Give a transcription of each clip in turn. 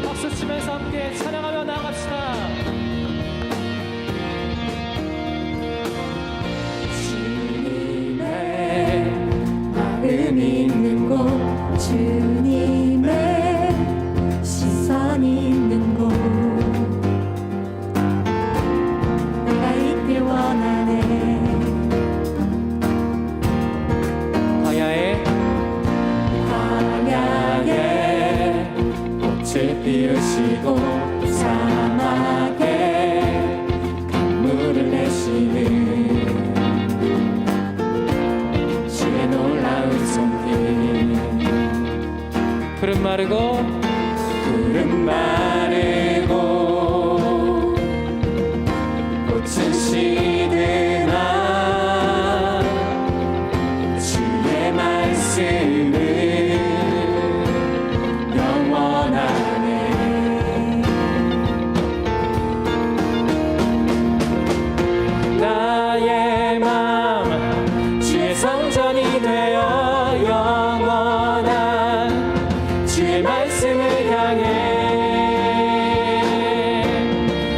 박수 치면서 함께 찬양하며 나아갑시다. 주님의 마음 있는 곳, 주님의 시선 있는 곳, 내가 있길 원하네. 광야에 꽃을 피우시고 사막에 강물을 내시는 주의 놀라운 손길. 푸른 마르고 꽃은 시드나 주의 말씀을 영원하네. 나의 마음 주의 성전이 되어 영원한 주의 말씀을 향해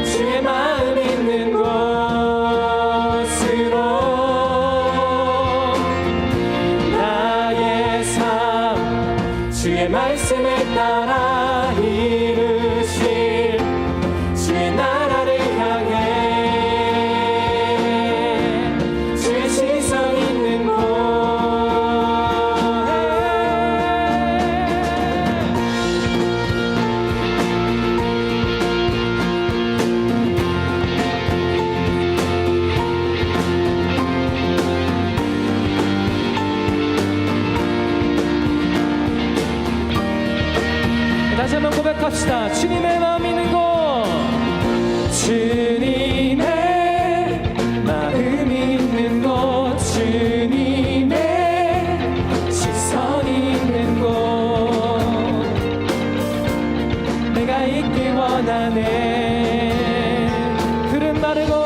주의 마음 있는 곳으로 나의 삶 주의 말씀을 따라 이루실 주의 나라를 향해 주의 시선 있는 곳. 다시 한번 고백합시다. 주님의 마음 있는 곳, 주님의 마음 있는 곳, 주님의 시선 있는 곳, 내가 있길 원하네. 푸른 마르고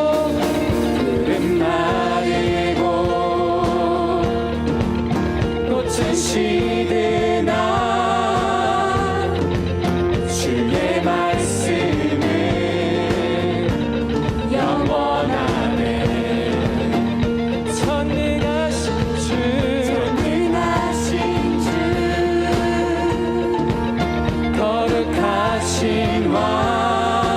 꽃은 시드나 주의 말씀은 영원하네. 전능하신 주, 거룩하신 왕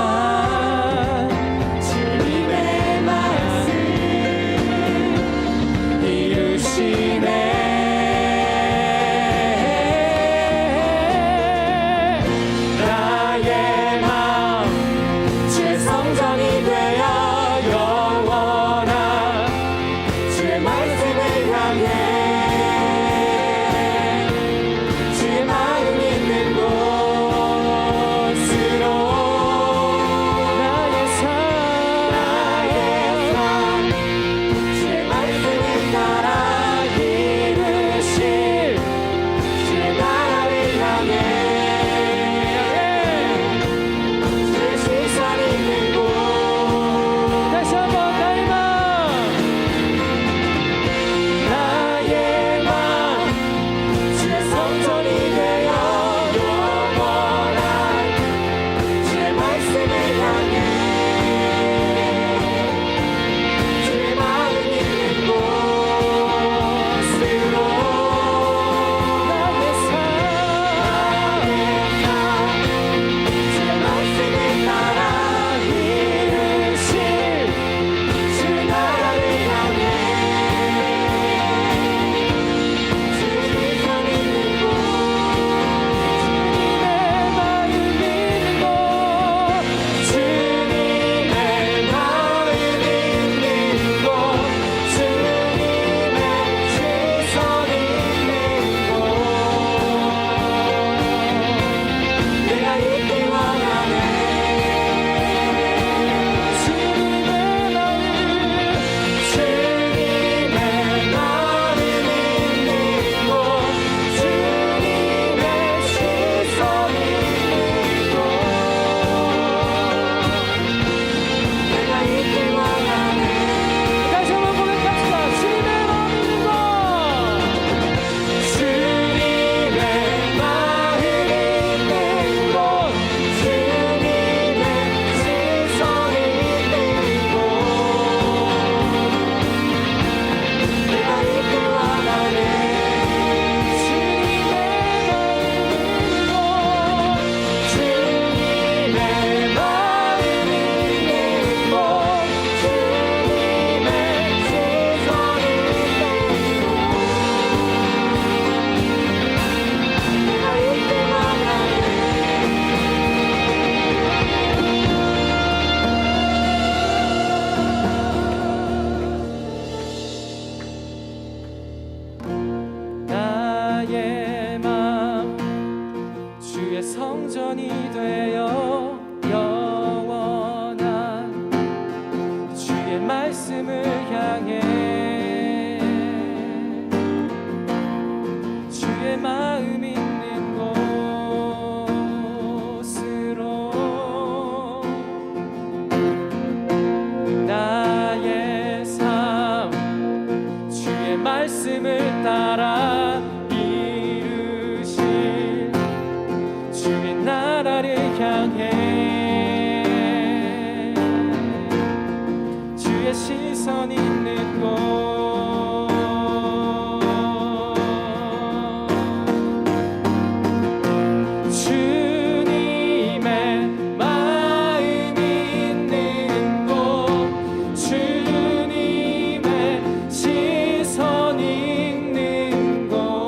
주의 성전이 되어 영원한 주의 말씀을 향해 주의 마음 있는 곳으로 나의 삶 주의 말씀을 따라 이루실 주의 나라를 향해 주의 시선 있는 곳 주님의 마음 있는 곳 주님의 시선 있는 곳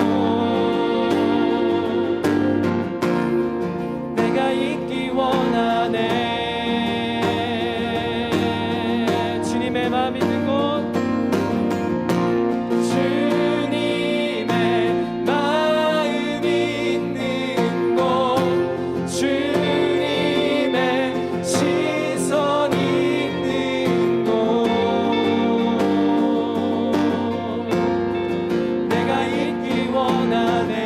내가 있기 원하네 주님의 마음 있는 곳 주님의 마음 있는 곳 주님의 시선 있는 곳 내가 있기 원하네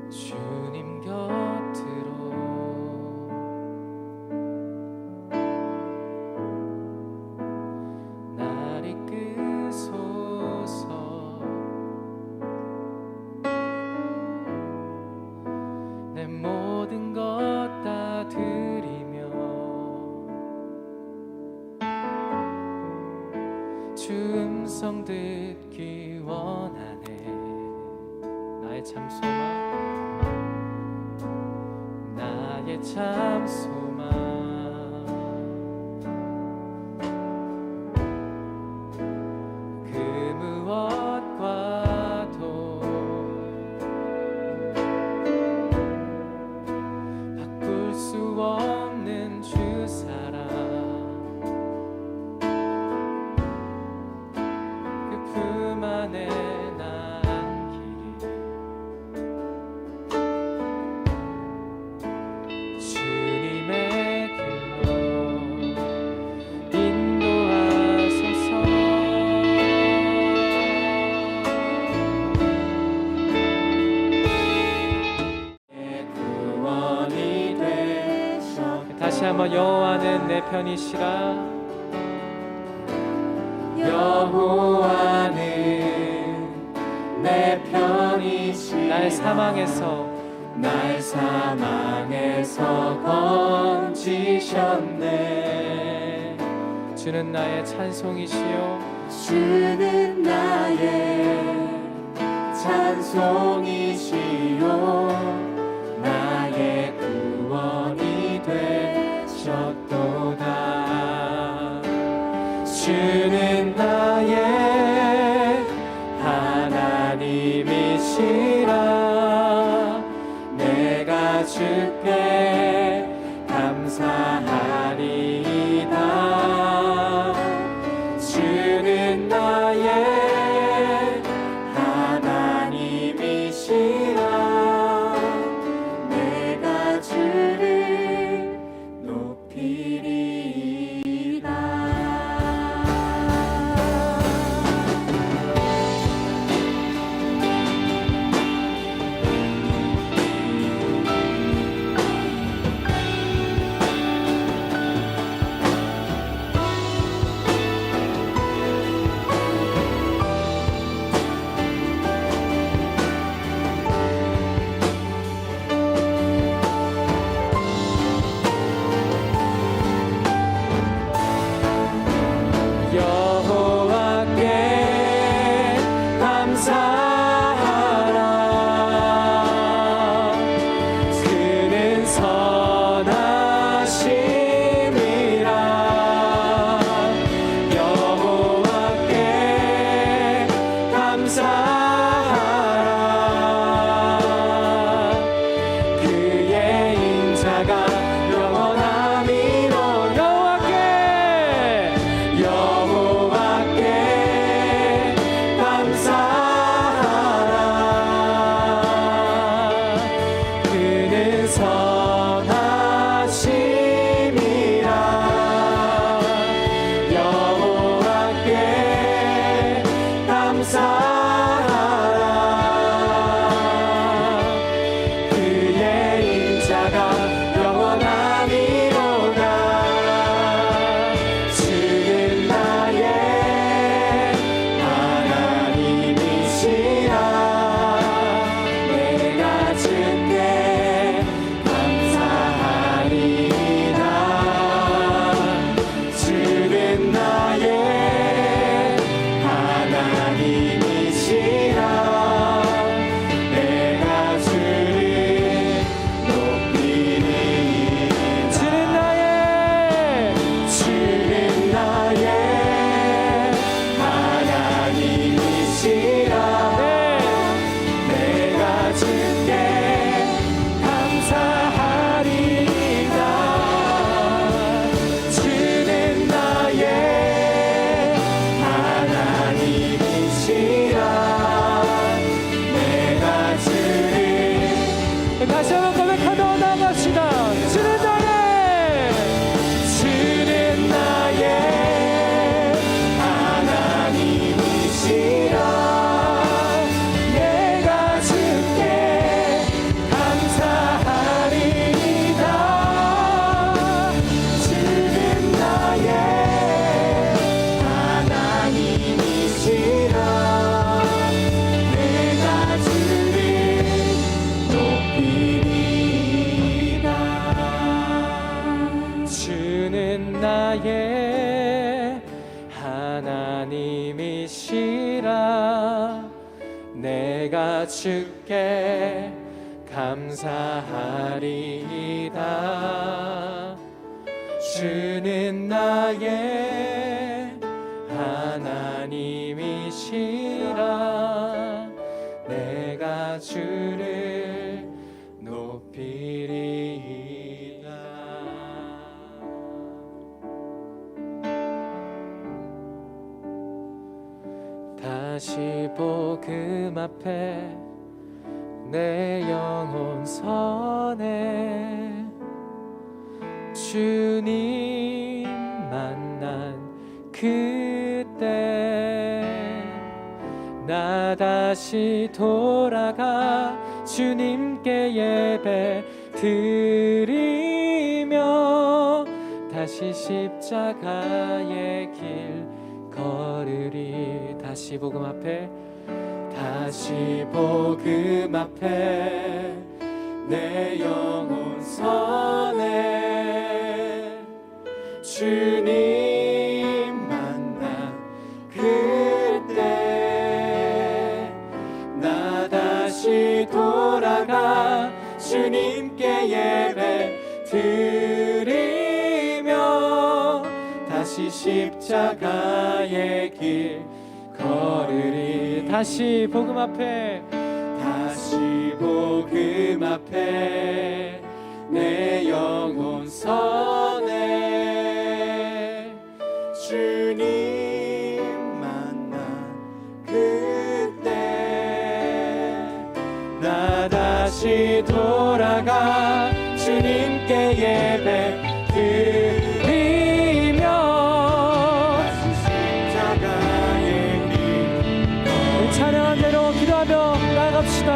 주님 곁으로 날 이끄소서 내 모든 것 다 드리며 주 음성 듣기 원하네 나의 참 소망 나의 참 소망 그 무엇과도 바꿀 수 없는 주 사랑 그 품 안에 다시 한번 여호와는 내 편이시라 여호와는 내 편이시라 날 사망에서 건지셨네 주는 나의 찬송이시요 주는 나의 찬송이시요 나의 구원이 되셨도다 주는 나의 하나님이시라 내가 주께 감사하리이다 나의 하나님이시라. 내가 주께 감사하리이다. 주는 나의 하나님이시라. 내가 주를 높이리이다. 다시 복음 앞에 내 영혼 선해 주님 만난 그때 나 다시 돌아가 주님께 예배 드리며 다시 십자가의 길 걸으리. 다시 복음 앞에 내 영혼 선해 주님 만나 그때 나 다시 돌아가 주님께 예배 드리며 다시 십자가의 길 걸으리. 다시 복음 앞에 내 영혼 선해 주님 만나 그때 나 다시 돌아가 주님께 예배 드리며 십자가의 길 찬양한 대로 기도하며 나아갑시다.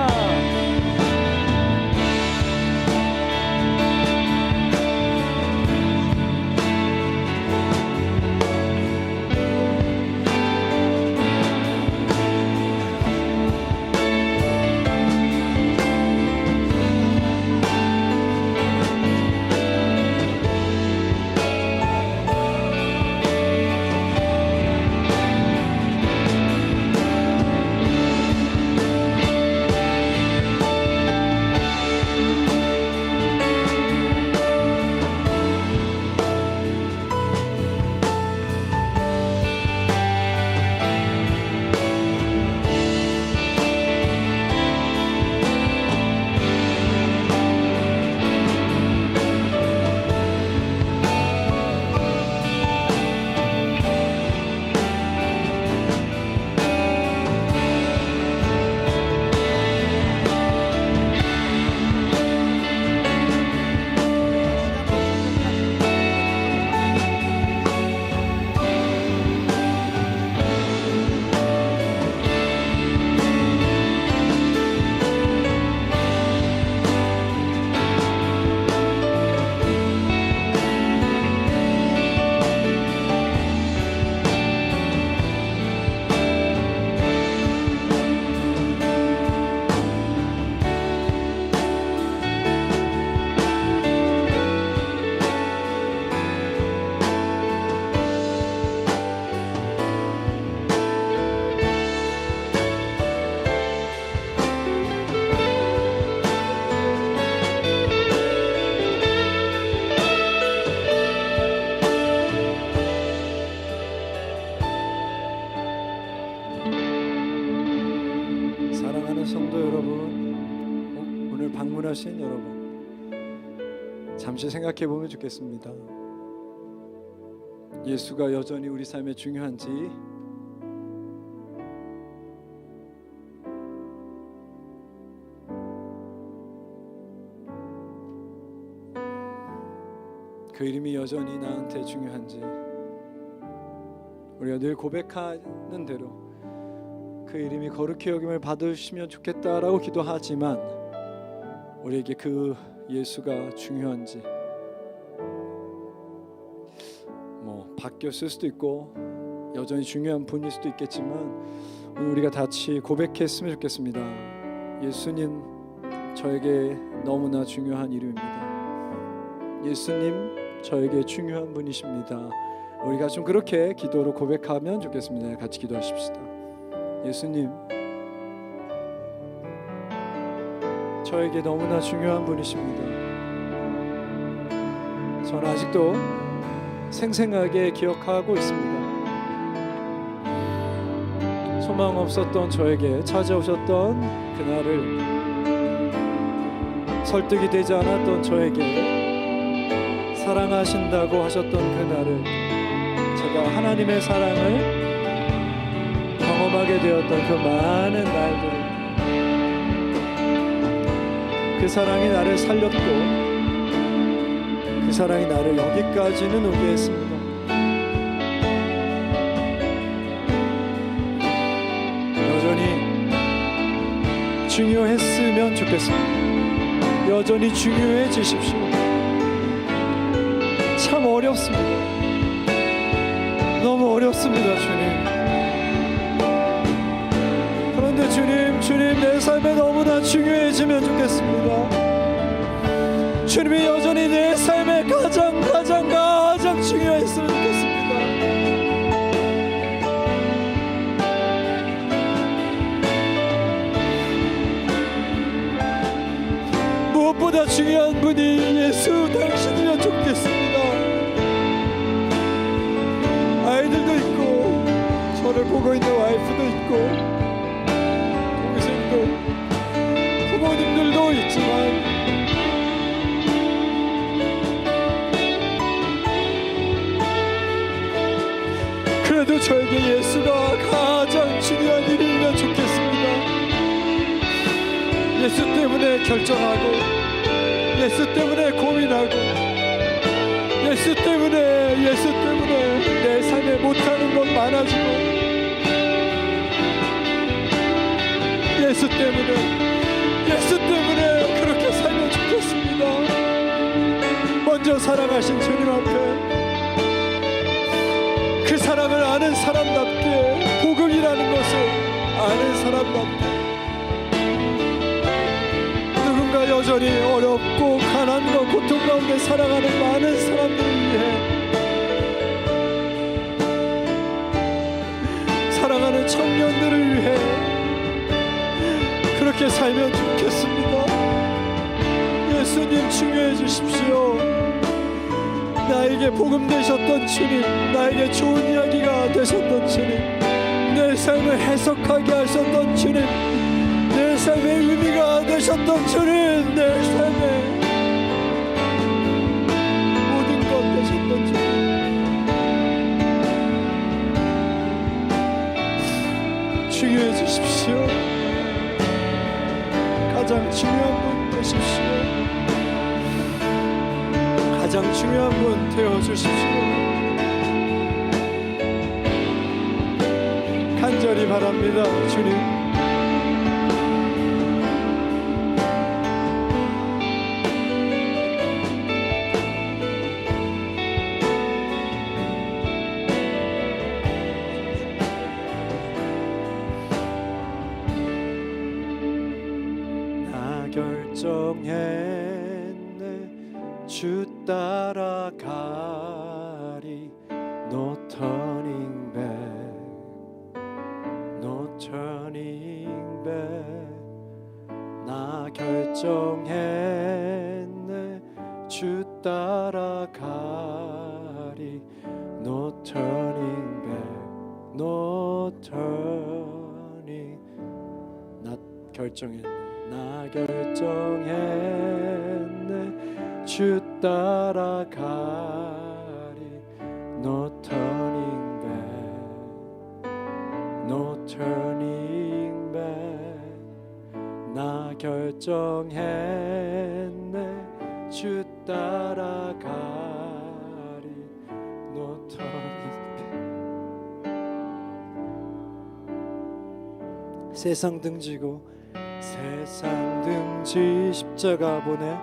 사랑하는 성도 여러분, 오늘 방문하신 여러분, 잠시 생각해 보면 좋겠습니다. 예수가 여전히 우리 삶에 중요한지, 그 이름이 여전히 나한테 중요한지, 우리가 늘 고백하는 대로 그 이름이 거룩히 여김을 받으시면 좋겠다라고 기도하지만 우리에게 그 예수가 중요한지 바뀌었을 수도 있고 여전히 중요한 분일 수도 있겠지만 오늘 우리가 같이 고백했으면 좋겠습니다. 예수님, 저에게 너무나 중요한 이름입니다. 예수님, 저에게 중요한 분이십니다. 우리가 좀 그렇게 기도로 고백하면 좋겠습니다. 같이 기도하십시다. 예수님, 저에게 너무나 중요한 분이십니다. 저는 아직도 생생하게 기억하고 있습니다. 소망 없었던 저에게 찾아오셨던 그날을, 설득이 되지 않았던 저에게 사랑하신다고 하셨던 그날을, 제가 하나님의 사랑을 경험하게 되었던 그 많은 날들, 그 사랑이 나를 살렸고 그 사랑이 나를 여기까지는 오게 했습니다. 여전히 중요했으면 좋겠습니다. 여전히 중요해지십시오. 참 어렵습니다. 너무 어렵습니다, 주님. 그런데 주님 내 삶에 너무나 중요해지면 좋겠습니다. 주님이 여전히 내 삶에 가장 중요했으면 좋겠습니다. 무엇보다 중요한 분이 예수 당신이면 좋겠습니다. 아이들도 있고, 저를 보고 있는 와이프도 있고, 동생도, 부모님들도 있지만, 그래도 저에게 예수가 가장 중요한 일이면 좋겠습니다. 예수 때문에 결정하고, 예수 때문에 고민하고, 예수 때문에 내 삶에 못하는 것 많아지고, 예수 때문에 그렇게 살면 좋겠습니다. 먼저 사랑하신 주님 앞에 그 사랑을 아는 사람답게, 복음이라는 것을 아는 사람답게, 누군가 여전히 어렵고 가난과 고통 가운데 살아가는 많은 사람들을 위해, 사랑하는 청년들을 위해 그렇게 살면 좋겠습니다. 예수님 중요해 주십시오. 나에게 복음 되셨던 주님, 나에게 좋은 이야기가 되셨던 주님, 내 삶을 해석하게 하셨던 주님, 내 삶의 의미가 되셨던 주님, 내 삶의 모든 것 되셨던 주님, 중요해 주십시오. 가장 중요한 분 되십시오. 가장 중요한 분 되어주십시오. 간절히 바랍니다, 주님. 나 결정했네, 주 따라가리. No turning back, no turning back. 나 결정했네, 주 따라가리. No turning back, no turning. 나 결정했네, 나 결정했네, 주 따라가리. No turning back, no turning back. 나 결정했네, 주 따라가리. No turning back. 세상 등지고, 세상 등지 십자가 보내,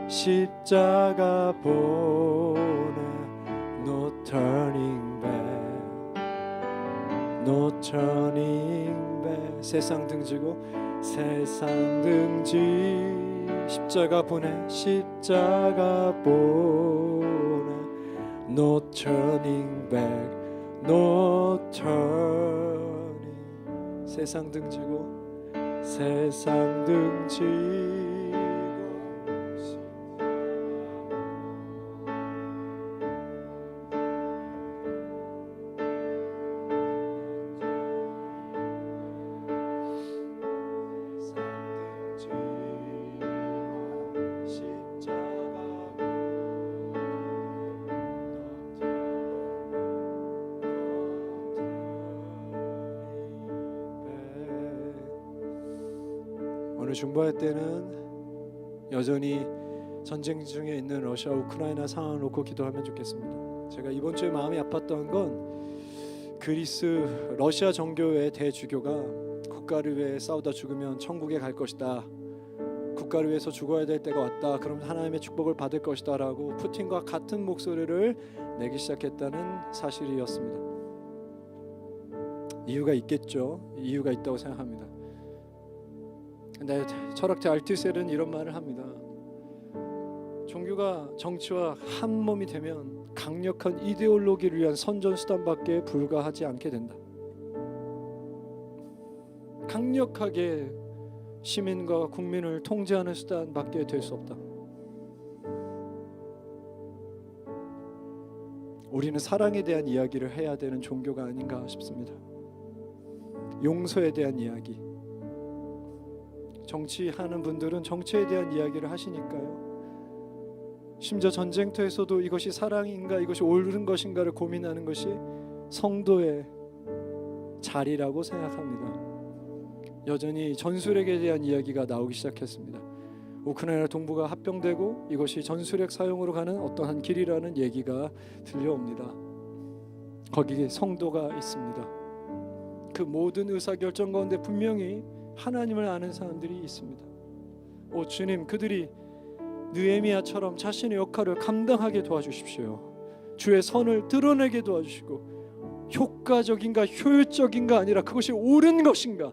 십자가 보내. No turning back, no turning back. 세상 등지고, 세상 등지 십자가 보내, 십자가 보내. No turning back, no turning. 세상 등지고 세상 등지고 오늘 중보할 때는 여전히 전쟁 중에 있는 러시아 우크라이나 상황을 놓고 기도하면 좋겠습니다. 제가 이번 주에 마음이 아팠던 건 그리스 러시아 정교회 대주교가 국가를 위해 싸우다 죽으면 천국에 갈 것이다, 국가를 위해서 죽어야 될 때가 왔다, 그럼 하나님의 축복을 받을 것이다 라고 푸틴과 같은 목소리를 내기 시작했다는 사실이었습니다. 이유가 있겠죠. 이유가 있다고 생각합니다. 근데 철학자 알투셀은 이런 말을 합니다. 종교가 정치와 한 몸이 되면 강력한 이데올로기를 위한 선전수단밖에 불과하지 않게 된다. 강력하게 시민과 국민을 통제하는 수단밖에 될 수 없다. 우리는 사랑에 대한 이야기를 해야 되는 종교가 아닌가 싶습니다. 용서에 대한 이야기. 정치하는 분들은 정치에 대한 이야기를 하시니까요. 심지어 전쟁터에서도 이것이 사랑인가 이것이 옳은 것인가를 고민하는 것이 성도의 자리라고 생각합니다. 여전히 전술핵에 대한 이야기가 나오기 시작했습니다. 우크라이나 동부가 합병되고 이것이 전술핵 사용으로 가는 어떠한 길이라는 얘기가 들려옵니다. 거기에 성도가 있습니다. 그 모든 의사결정 가운데 분명히 하나님을 아는 사람들이 있습니다. 오 주님, 그들이 느헤미야처럼 자신의 역할을 감당하게 도와주십시오. 주의 선을 드러내게 도와주시고 효과적인가 효율적인가 아니라 그것이 옳은 것인가,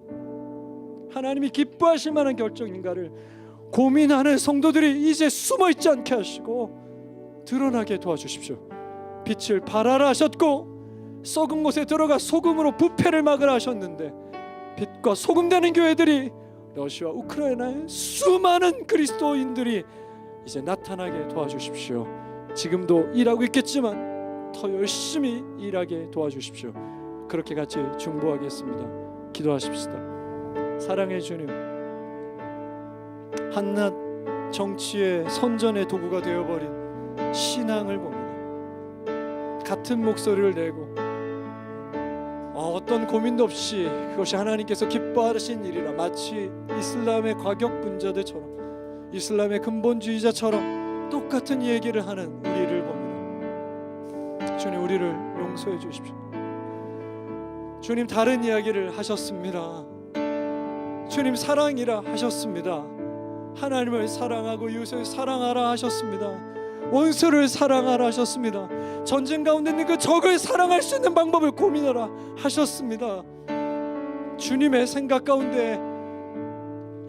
하나님이 기뻐하실 만한 결정인가를 고민하는 성도들이 이제 숨어있지 않게 하시고 드러나게 도와주십시오. 빛을 발하라 하셨고 썩은 곳에 들어가 소금으로 부패를 막으라 하셨는데 빛과 소금 되는 교회들이 러시아 우크라이나의 수많은 그리스도인들이 이제 나타나게 도와주십시오. 지금도 일하고 있겠지만 더 열심히 일하게 도와주십시오. 그렇게 같이 중보하겠습니다. 기도하십시다. 사랑의 주님, 한낱 정치의 선전의 도구가 되어버린 신앙을 봅니다. 같은 목소리를 내고 어떤 고민도 없이 그것이 하나님께서 기뻐하신 일이라, 마치 이슬람의 과격분자들처럼 이슬람의 근본주의자처럼 똑같은 얘기를 하는 우리를 봅니다. 주님, 우리를 용서해 주십시오. 주님, 다른 이야기를 하셨습니다. 주님, 사랑이라 하셨습니다. 하나님을 사랑하고 이웃을 사랑하라 하셨습니다. 원수를 사랑하라 하셨습니다. 전쟁 가운데 있는 그 적을 사랑할 수 있는 방법을 고민하라 하셨습니다. 주님의 생각 가운데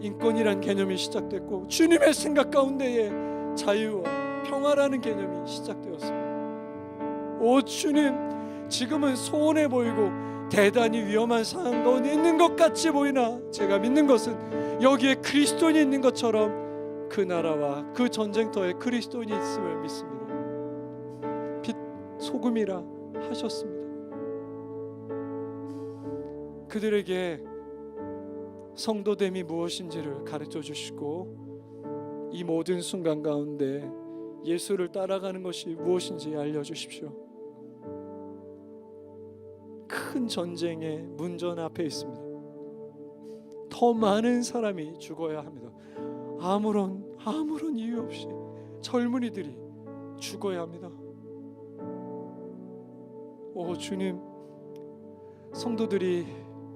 인권이란 개념이 시작됐고 주님의 생각 가운데에 자유와 평화라는 개념이 시작되었습니다. 오 주님, 지금은 소원해 보이고 대단히 위험한 상황 가운데 있는 것 같이 보이나 제가 믿는 것은 여기에 그리스도인이 있는 것처럼 그 나라와 그 전쟁터에 그리스도인이 있음을 믿습니다. 빛 소금이라 하셨습니다. 그들에게 성도됨이 무엇인지를 가르쳐 주시고 이 모든 순간 가운데 예수를 따라가는 것이 무엇인지 알려주십시오. 큰 전쟁의 문전 앞에 있습니다. 더 많은 사람이 죽어야 합니다. 아무런 이유 없이 젊은이들이 죽어야 합니다. 오 주님, 성도들이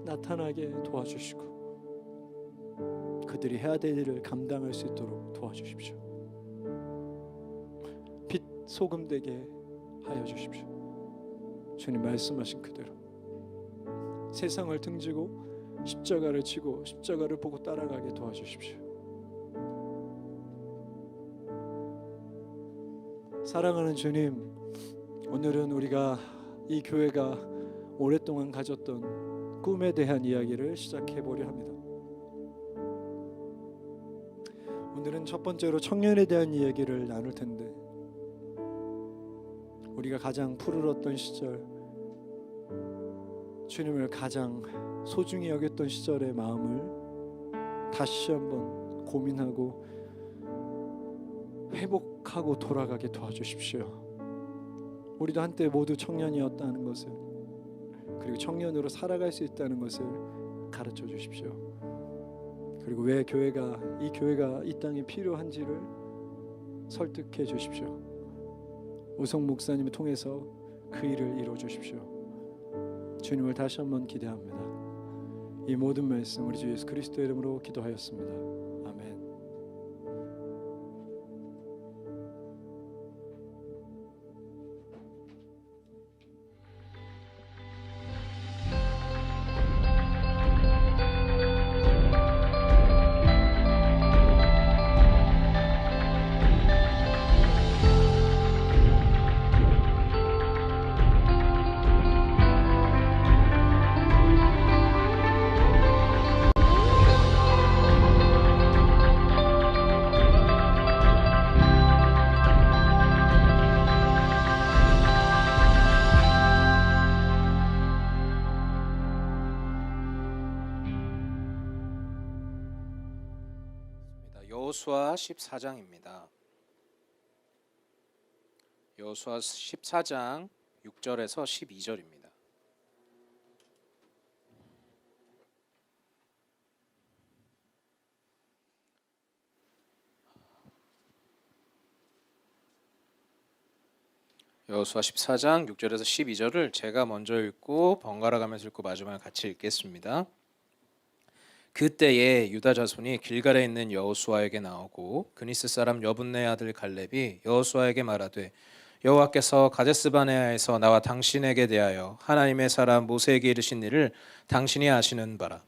나타나게 도와주시고 그들이 해야 될 일을 감당할 수 있도록 도와주십시오. 빛 소금 되게 하여 주십시오. 주님 말씀하신 그대로 세상을 등지고 십자가를 지고 십자가를 보고 따라가게 도와주십시오. 사랑하는 주님, 오늘은 우리가 이 교회가 오랫동안 가졌던 꿈에 대한 이야기를 시작해 보려 합니다. 오늘은 첫 번째로 청년에 대한 이야기를 나눌 텐데, 우리가 가장 푸르렀던 시절, 주님을 가장 소중히 여겼던 시절의 마음을 다시 한번 고민하고 회복하고 돌아가게 도와주십시오. 우리도 한때 모두 청년이었다는 것을, 그리고 청년으로 살아갈 수 있다는 것을 가르쳐 주십시오. 그리고 왜 이 교회가 이 땅에 필요한지를 설득해 주십시오. 우성 목사님을 통해서 그 일을 이루어 주십시오. 주님을 다시 한번 기대합니다. 이 모든 말씀 우리 주 예수 그리스도의 이름으로 기도하였습니다. 아멘. 여호수아 14장입니다. 여호수아 14장 6절에서 12절입니다. 여호수아 14장 6절에서 12절을 제가 먼저 읽고 번갈아 가면서 읽고 마지막에 같이 읽겠습니다. 그때에 유다 자손이 길갈에 있는 여호수아에게 나오고 그니스 사람 여분네 아들 갈렙이 여호수아에게 말하되 여호와께서 가데스바네아에서 나와 당신에게 대하여 하나님의 사람 모세에게 이르신 일을 당신이 아시는 바라.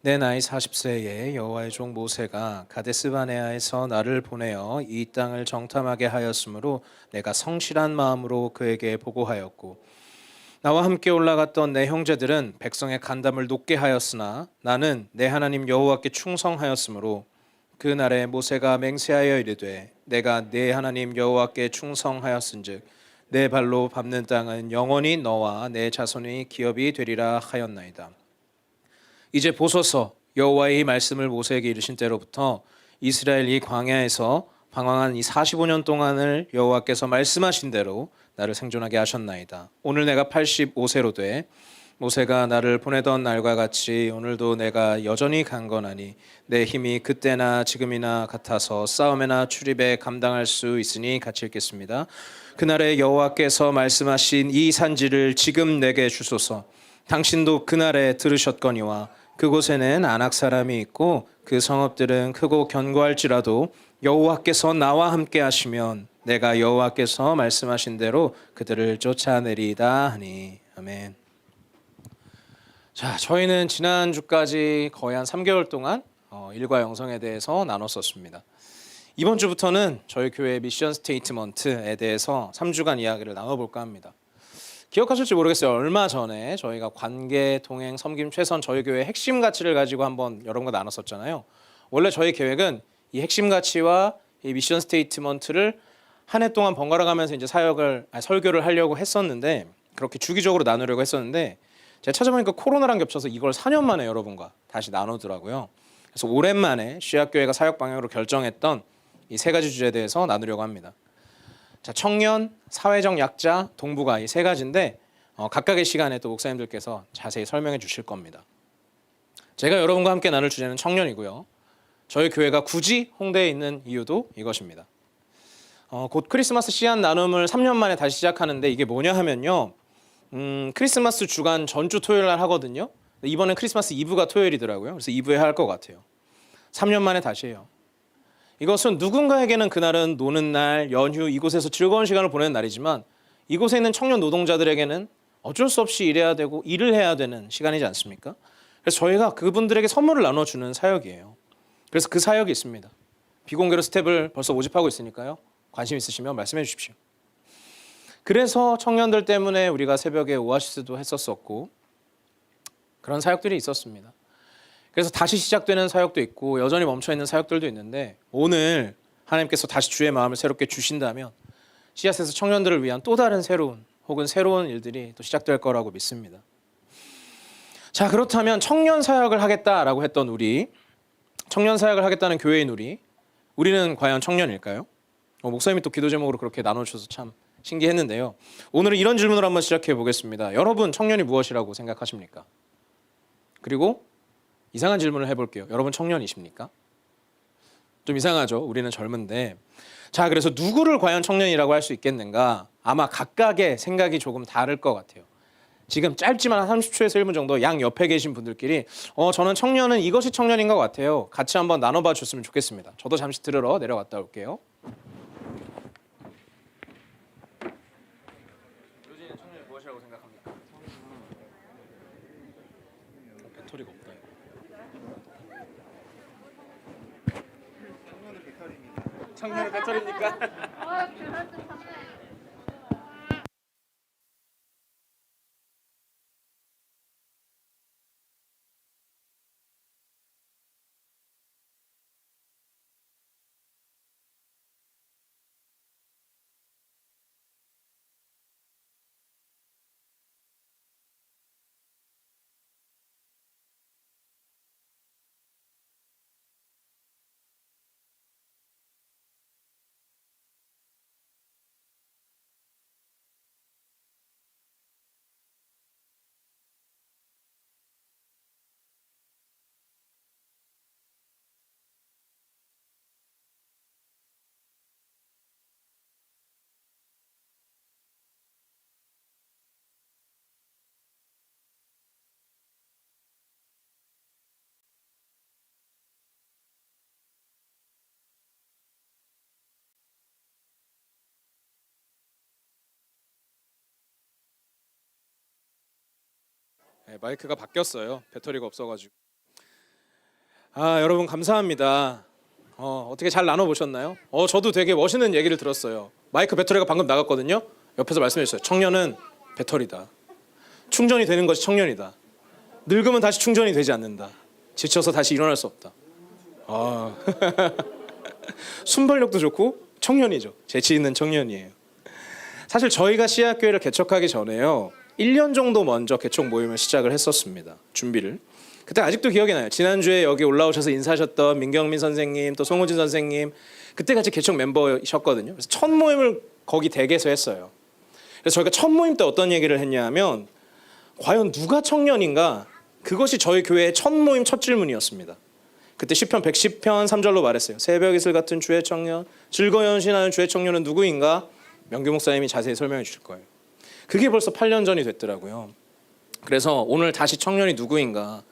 내 나이 40세에 여호와의 종 모세가 가데스바네아에서 나를 보내어 이 땅을 정탐하게 하였으므로 내가 성실한 마음으로 그에게 보고하였고 나와 함께 올라갔던 내 형제들은 백성의 간담을 높게 하였으나 나는 내 하나님 여호와께 충성하였으므로 그 날에 모세가 맹세하여 이르되 내가 내 하나님 여호와께 충성하였은즉 내 발로 밟는 땅은 영원히 너와 내 자손이 기업이 되리라 하였나이다. 이제 보소서, 여호와의 이 말씀을 모세에게 이르신 때로부터 이스라엘이 광야에서 방황한 이 45년 동안을 여호와께서 말씀하신 대로 나를 생존하게 하셨나이다. 오늘 내가 85세로 돼 모세가 나를 보내던 날과 같이 오늘도 내가 여전히 강건하니 내 힘이 그때나 지금이나 같아서 싸움에나 출입에 감당할 수 있으니 같이 읽겠습니다. 그날에 여호와께서 말씀하신 이 산지를 지금 내게 주소서. 당신도 그날에 들으셨거니와 그곳에는 아낙 사람이 있고 그 성읍들은 크고 견고할지라도 여호와께서 나와 함께 하시면 내가 여호와께서 말씀하신 대로 그들을 쫓아내리이다 하니. 아멘. 자, 저희는 지난주까지 거의 한 3개월 동안 일과 영성에 대해서 나눴었습니다. 이번 주부터는 저희 교회 미션 스테이트먼트에 대해서 3주간 이야기를 나눠볼까 합니다. 기억하실지 모르겠어요. 얼마 전에 저희가 관계, 동행, 섬김, 최선 저희 교회의 핵심 가치를 가지고 한번 여러분과 나눴었잖아요. 원래 저희 계획은 이 핵심 가치와 이 미션 스테이트먼트를 한 해 동안 번갈아 가면서 이제 설교를 하려고 했었는데, 그렇게 주기적으로 나누려고 했었는데 제가 찾아보니까 코로나랑 겹쳐서 이걸 4년 만에 여러분과 다시 나누더라고요. 그래서 오랜만에 시학교회가 사역 방향으로 결정했던 이 세 가지 주제에 대해서 나누려고 합니다. 자, 청년, 사회적 약자, 동북아 이 세 가지인데 각각의 시간에 또 목사님들께서 자세히 설명해 주실 겁니다. 제가 여러분과 함께 나눌 주제는 청년이고요. 저희 교회가 굳이 홍대에 있는 이유도 이것입니다. 곧 크리스마스 씨앗 나눔을 3년 만에 다시 시작하는데 이게 뭐냐 하면요. 크리스마스 주간 전주 토요일 날 하거든요. 이번엔 크리스마스 이브가 토요일이더라고요. 그래서 이브에 할 것 같아요. 3년 만에 다시 해요. 이것은 누군가에게는 그날은 노는 날, 연휴, 이곳에서 즐거운 시간을 보내는 날이지만 이곳에 있는 청년 노동자들에게는 어쩔 수 없이 일을 해야 되는 시간이지 않습니까? 그래서 저희가 그분들에게 선물을 나눠주는 사역이에요. 그래서 그 사역이 있습니다. 비공개로 스텝을 벌써 모집하고 있으니까요. 관심 있으시면 말씀해 주십시오. 그래서 청년들 때문에 우리가 새벽에 오아시스도 했었었고 그런 사역들이 있었습니다. 그래서 다시 시작되는 사역도 있고 여전히 멈춰있는 사역들도 있는데 오늘 하나님께서 다시 주의 마음을 새롭게 주신다면 씨앗에서 청년들을 위한 또 다른 새로운 혹은 새로운 일들이 또 시작될 거라고 믿습니다. 자, 그렇다면 청년 사역을 하겠다라고 했던 우리, 청년 사역을 하겠다는 교회인 우리는 과연 청년일까요? 목사님이 또 기도 제목으로 그렇게 나눠주셔서 참 신기했는데요. 오늘은 이런 질문으로 한번 시작해 보겠습니다. 여러분, 청년이 무엇이라고 생각하십니까? 그리고 이상한 질문을 해볼게요. 여러분 청년이십니까? 좀 이상하죠? 우리는 젊은데. 자, 그래서 누구를 과연 청년이라고 할 수 있겠는가? 아마 각각의 생각이 조금 다를 것 같아요. 지금 짧지만 한 30초에서 1분 정도 양 옆에 계신 분들끼리 저는 청년은 이것이 청년인 것 같아요. 같이 한번 나눠봐 주셨으면 좋겠습니다. 저도 잠시 들으러 내려갔다 올게요. 요즘에 청년이 무엇이라고 생각합니까? 배터리가 없다. 청년은 배터리입니까? 네, 마이크가 바뀌었어요. 배터리가 없어가지고. 여러분 감사합니다. 어떻게 잘 나눠보셨나요? 저도 되게 멋있는 얘기를 들었어요. 마이크 배터리가 방금 나갔거든요. 옆에서 말씀해 주셨어요. 청년은 배터리다. 충전이 되는 것이 청년이다. 늙으면 다시 충전이 되지 않는다. 지쳐서 다시 일어날 수 없다. 순발력도 좋고 청년이죠. 재치 있는 청년이에요. 사실 저희가 씨앗교회를 개척하기 전에요. 1년 정도 먼저 개척 모임을 시작을 했었습니다. 준비를. 그때 아직도 기억이 나요. 지난주에 여기 올라오셔서 인사하셨던 민경민 선생님, 또 송호진 선생님, 그때 같이 개척 멤버셨거든요. 그래서 첫 모임을 거기 댁에서 했어요. 그래서 저희가 첫 모임 때 어떤 얘기를 했냐면 과연 누가 청년인가? 그것이 저희 교회의 첫 모임 첫 질문이었습니다. 그때 시편 110편 3절로 말했어요. 새벽 이슬 같은 주의 청년, 즐거이 헌신하는 주의 청년은 누구인가? 명규 목사님이 자세히 설명해 주실 거예요. 그게 벌써 8년 전이 됐더라고요. 그래서 오늘 다시 청년이 누구인가?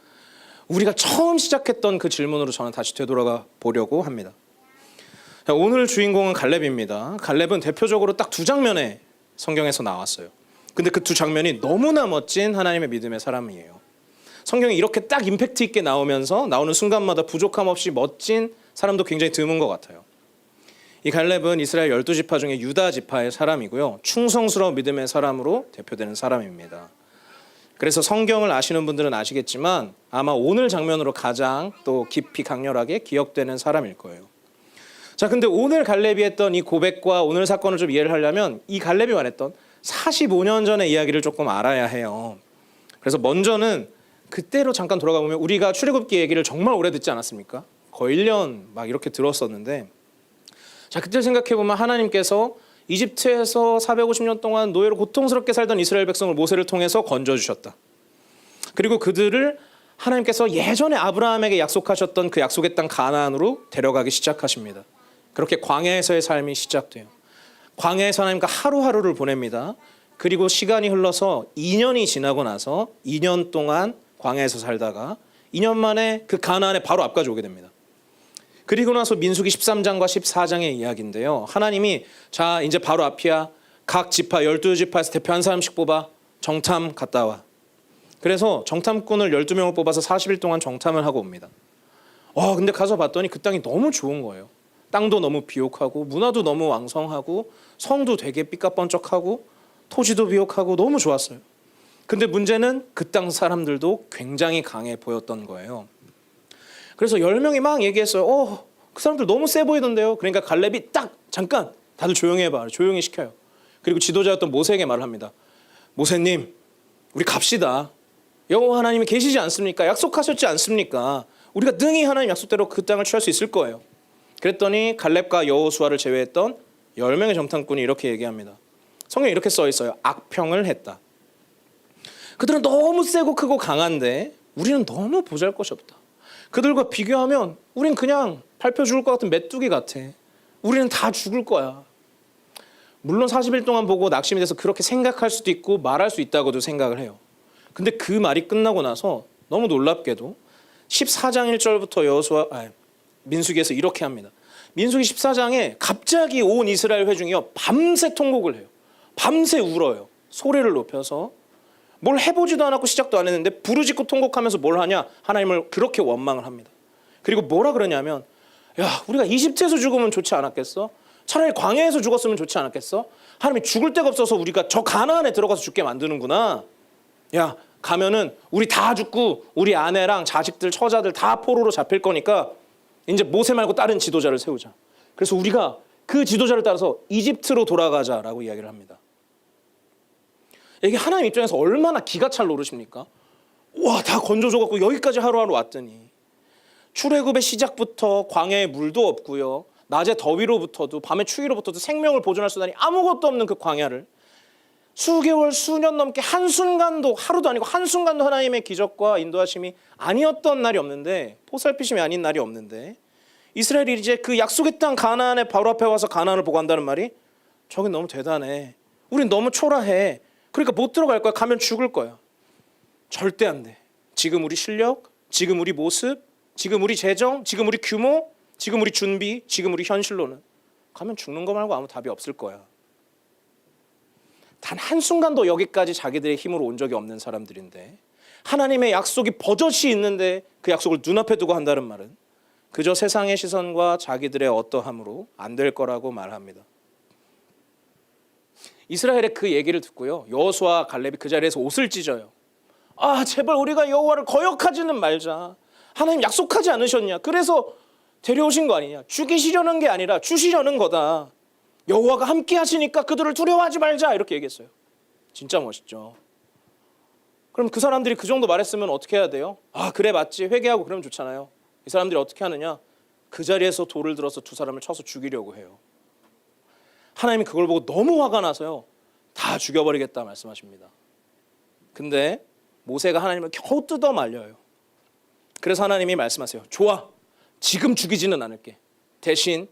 우리가 처음 시작했던 그 질문으로 저는 다시 되돌아가 보려고 합니다. 오늘 주인공은 갈렙입니다. 갈렙은 대표적으로 딱 두 장면에 성경에서 나왔어요. 근데 그 두 장면이 너무나 멋진 하나님의 믿음의 사람이에요. 성경이 이렇게 딱 임팩트 있게 나오는 순간마다 부족함 없이 멋진 사람도 굉장히 드문 것 같아요. 이 갈렙은 이스라엘 12지파 중에 유다 지파의 사람이고요. 충성스러운 믿음의 사람으로 대표되는 사람입니다. 그래서 성경을 아시는 분들은 아시겠지만 아마 오늘 장면으로 가장 또 깊이 강렬하게 기억되는 사람일 거예요. 자, 근데 오늘 갈렙이 했던 이 고백과 오늘 사건을 좀 이해를 하려면 이 갈렙이 말했던 45년 전의 이야기를 조금 알아야 해요. 그래서 먼저는 그때로 잠깐 돌아가 보면 우리가 출애굽기 얘기를 정말 오래 듣지 않았습니까? 거의 1년 막 이렇게 들었었는데, 자, 그때 생각해 보면 하나님께서 이집트에서 450년 동안 노예로 고통스럽게 살던 이스라엘 백성을 모세를 통해서 건져주셨다. 그리고 그들을 하나님께서 예전에 아브라함에게 약속하셨던 그 약속의 땅 가나안으로 데려가기 시작하십니다. 그렇게 광야에서의 삶이 시작돼요. 광야에서 하나님과 하루하루를 보냅니다. 그리고 시간이 흘러서 2년이 지나고 나서 2년 동안 광야에서 살다가 2년 만에 그 가나안에 바로 앞까지 오게 됩니다. 그리고 나서 민수기 13장과 14장의 이야기인데요. 하나님이 자, 이제 바로 앞이야. 각 지파 12지파에서 대표 한 사람씩 뽑아 정탐 갔다 와. 그래서 정탐꾼을 12명을 뽑아서 40일 동안 정탐을 하고 옵니다. 근데 가서 봤더니 그 땅이 너무 좋은 거예요. 땅도 너무 비옥하고 문화도 너무 왕성하고 성도 되게 삐까뻔쩍하고 토지도 비옥하고 너무 좋았어요. 근데 문제는 그 땅 사람들도 굉장히 강해 보였던 거예요. 그래서 10명이 막 얘기했어요. 그 사람들 너무 세 보이던데요. 그러니까 갈렙이 딱 잠깐 다들 조용히 해봐. 조용히 시켜요. 그리고 지도자였던 모세에게 말을 합니다. 모세님, 우리 갑시다. 여호와 하나님이 계시지 않습니까? 약속하셨지 않습니까? 우리가 능히 하나님 약속대로 그 땅을 취할 수 있을 거예요. 그랬더니 갈렙과 여호수아를 제외했던 10명의 정탐꾼이 이렇게 얘기합니다. 성경에 이렇게 써 있어요. 악평을 했다. 그들은 너무 세고 크고 강한데 우리는 너무 보잘것이 없다. 그들과 비교하면 우린 그냥 밟혀 죽을 것 같은 메뚜기 같아. 우리는 다 죽을 거야. 물론 40일 동안 보고 낙심이 돼서 그렇게 생각할 수도 있고 말할 수 있다고도 생각을 해요. 근데 그 말이 끝나고 나서 너무 놀랍게도 14장 1절부터 민수기에서 이렇게 합니다. 민수기 14장에 갑자기 온 이스라엘 회중이요 밤새 통곡을 해요. 밤새 울어요. 소리를 높여서. 뭘 해보지도 않았고 시작도 안 했는데 부르짖고 통곡하면서 뭘 하냐? 하나님을 그렇게 원망을 합니다. 그리고 뭐라 그러냐면 야, 우리가 이집트에서 죽으면 좋지 않았겠어? 차라리 광야에서 죽었으면 좋지 않았겠어? 하나님이 죽을 데가 없어서 우리가 저 가나안에 들어가서 죽게 만드는구나. 야, 가면은 우리 다 죽고 우리 아내랑 자식들, 처자들 다 포로로 잡힐 거니까 이제 모세 말고 다른 지도자를 세우자. 그래서 우리가 그 지도자를 따라서 이집트로 돌아가자라고 이야기를 합니다. 이게 하나님 입장에서 얼마나 기가 찰 노릇입니까? 와, 다 건져줘갖고 여기까지 하루하루 왔더니 출애굽의 시작부터 광야에 물도 없고요. 낮에 더위로부터도 밤에 추위로부터도 생명을 보존할 수단이 아무것도 없는 그 광야를 수개월 수년 넘게 한순간도 하루도 아니고 한순간도 하나님의 기적과 인도하심이 아니었던 날이 없는데 보살피심이 아닌 날이 없는데 이스라엘이 이제 그 약속의 땅 가나안의 바로 앞에 와서 가나안을 보고 한다는 말이 저긴 너무 대단해. 우린 너무 초라해. 그러니까 못 들어갈 거야. 가면 죽을 거야. 절대 안 돼. 지금 우리 실력, 지금 우리 모습, 지금 우리 재정, 지금 우리 규모, 지금 우리 준비, 지금 우리 현실로는 가면 죽는 거 말고 아무 답이 없을 거야. 단 한순간도 여기까지 자기들의 힘으로 온 적이 없는 사람들인데 하나님의 약속이 버젓이 있는데 그 약속을 눈앞에 두고 한다는 말은 그저 세상의 시선과 자기들의 어떠함으로 안 될 거라고 말합니다. 이스라엘의 그 얘기를 듣고요, 여호수아와 갈렙이 그 자리에서 옷을 찢어요. 아, 제발 우리가 여호와를 거역하지는 말자. 하나님 약속하지 않으셨냐? 그래서 데려오신 거 아니냐? 죽이시려는 게 아니라 주시려는 거다. 여호와가 함께 하시니까 그들을 두려워하지 말자. 이렇게 얘기했어요. 진짜 멋있죠. 그럼 그 사람들이 그 정도 말했으면 어떻게 해야 돼요? 아, 그래 맞지. 회개하고 그러면 좋잖아요. 이 사람들이 어떻게 하느냐? 그 자리에서 돌을 들어서 두 사람을 쳐서 죽이려고 해요. 하나님이 그걸 보고 너무 화가 나서요. 다 죽여버리겠다 말씀하십니다. 근데 모세가 하나님을 겨우 뜯어 말려요. 그래서 하나님이 말씀하세요. 좋아. 지금 죽이지는 않을게. 대신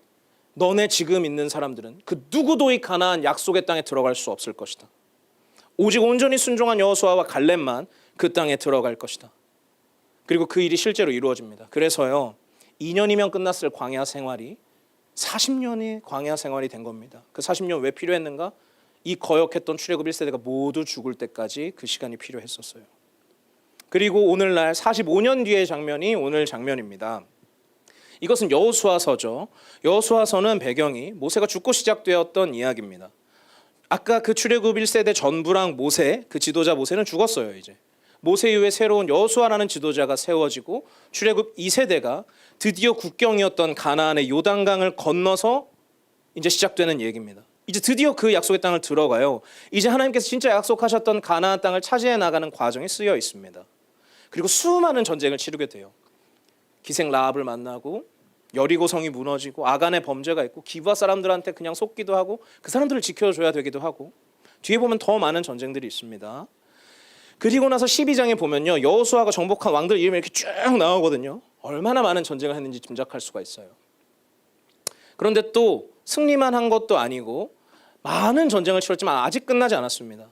너네 지금 있는 사람들은 그 누구도 이 가나안 약속의 땅에 들어갈 수 없을 것이다. 오직 온전히 순종한 여호수아와 갈렙만 그 땅에 들어갈 것이다. 그리고 그 일이 실제로 이루어집니다. 그래서요 2년이면 끝났을 광야 생활이 40년이 광야 생활이 된 겁니다. 그 40년 왜 필요했는가? 이 거역했던 출애굽 1세대가 모두 죽을 때까지 그 시간이 필요했었어요. 그리고 오늘날 45년 뒤의 장면이 오늘 장면입니다. 이것은 여호수아서죠. 여호수아서는 배경이 모세가 죽고 시작되었던 이야기입니다. 아까 그 출애굽 1세대 전부랑 모세, 그 지도자 모세는 죽었어요. 이제 모세 이후에 새로운 여호수아라는 지도자가 세워지고 출애굽 2세대가 드디어 국경이었던 가나안의 요단강을 건너서 이제 시작되는 얘기입니다. 이제 드디어 그 약속의 땅을 들어가요. 이제 하나님께서 진짜 약속하셨던 가나안 땅을 차지해 나가는 과정이 쓰여 있습니다. 그리고 수많은 전쟁을 치르게 돼요. 기생 라합을 만나고 여리고 성이 무너지고 아간의 범죄가 있고 기브아 사람들한테 그냥 속기도 하고 그 사람들을 지켜줘야 되기도 하고 뒤에 보면 더 많은 전쟁들이 있습니다. 그리고 나서 12장에 보면요 여호수아가 정복한 왕들 이름이 이렇게 쭉 나오거든요. 얼마나 많은 전쟁을 했는지 짐작할 수가 있어요. 그런데 또 승리만 한 것도 아니고 많은 전쟁을 치렀지만 아직 끝나지 않았습니다.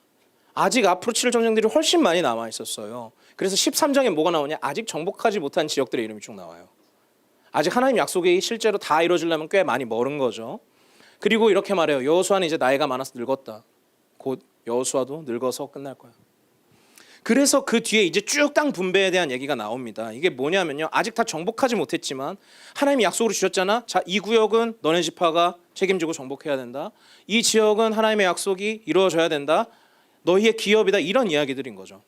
아직 앞으로 치를 전쟁들이 훨씬 많이 남아 있었어요. 그래서 13장에 뭐가 나오냐? 아직 정복하지 못한 지역들의 이름이 쭉 나와요. 아직 하나님 약속이 실제로 다 이루어지려면 꽤 많이 멀은 거죠. 그리고 이렇게 말해요. 여호수아는 이제 나이가 많아서 늙었다. 곧 여호수아도 늙어서 끝날 거야. 그래서 그 뒤에 이제 쭉 땅 분배에 대한 얘기가 나옵니다. 이게 뭐냐면요. 아직 다 정복하지 못했지만 하나님이 약속으로 주셨잖아. 자, 이 구역은 너네 지파가 책임지고 정복해야 된다. 이 지역은 하나님의 약속이 이루어져야 된다. 너희의 기업이다. 이런 이야기들인 거죠.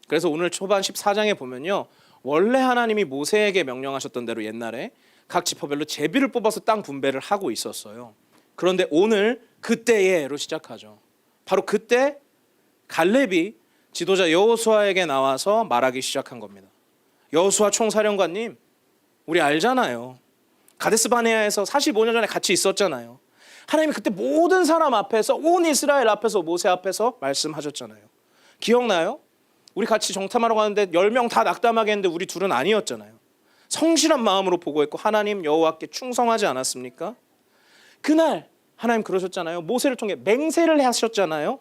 그래서 오늘 초반 14장에 보면요. 원래 하나님이 모세에게 명령하셨던 대로 옛날에 각 지파별로 제비를 뽑아서 땅 분배를 하고 있었어요. 그런데 오늘 그때에로 시작하죠. 바로 그때 갈렙이 지도자 여호수아에게 나와서 말하기 시작한 겁니다. 여호수아 총사령관님, 우리 알잖아요. 가데스 바네아에서 45년 전에 같이 있었잖아요. 하나님이 그때 모든 사람 앞에서, 온 이스라엘 앞에서, 모세 앞에서 말씀하셨잖아요. 기억나요? 우리 같이 정탐하러 가는데 10명 다 낙담하게 했는데 우리 둘은 아니었잖아요. 성실한 마음으로 보고했고 하나님 여호와께 충성하지 않았습니까? 그날 하나님 그러셨잖아요. 모세를 통해 맹세를 하셨잖아요.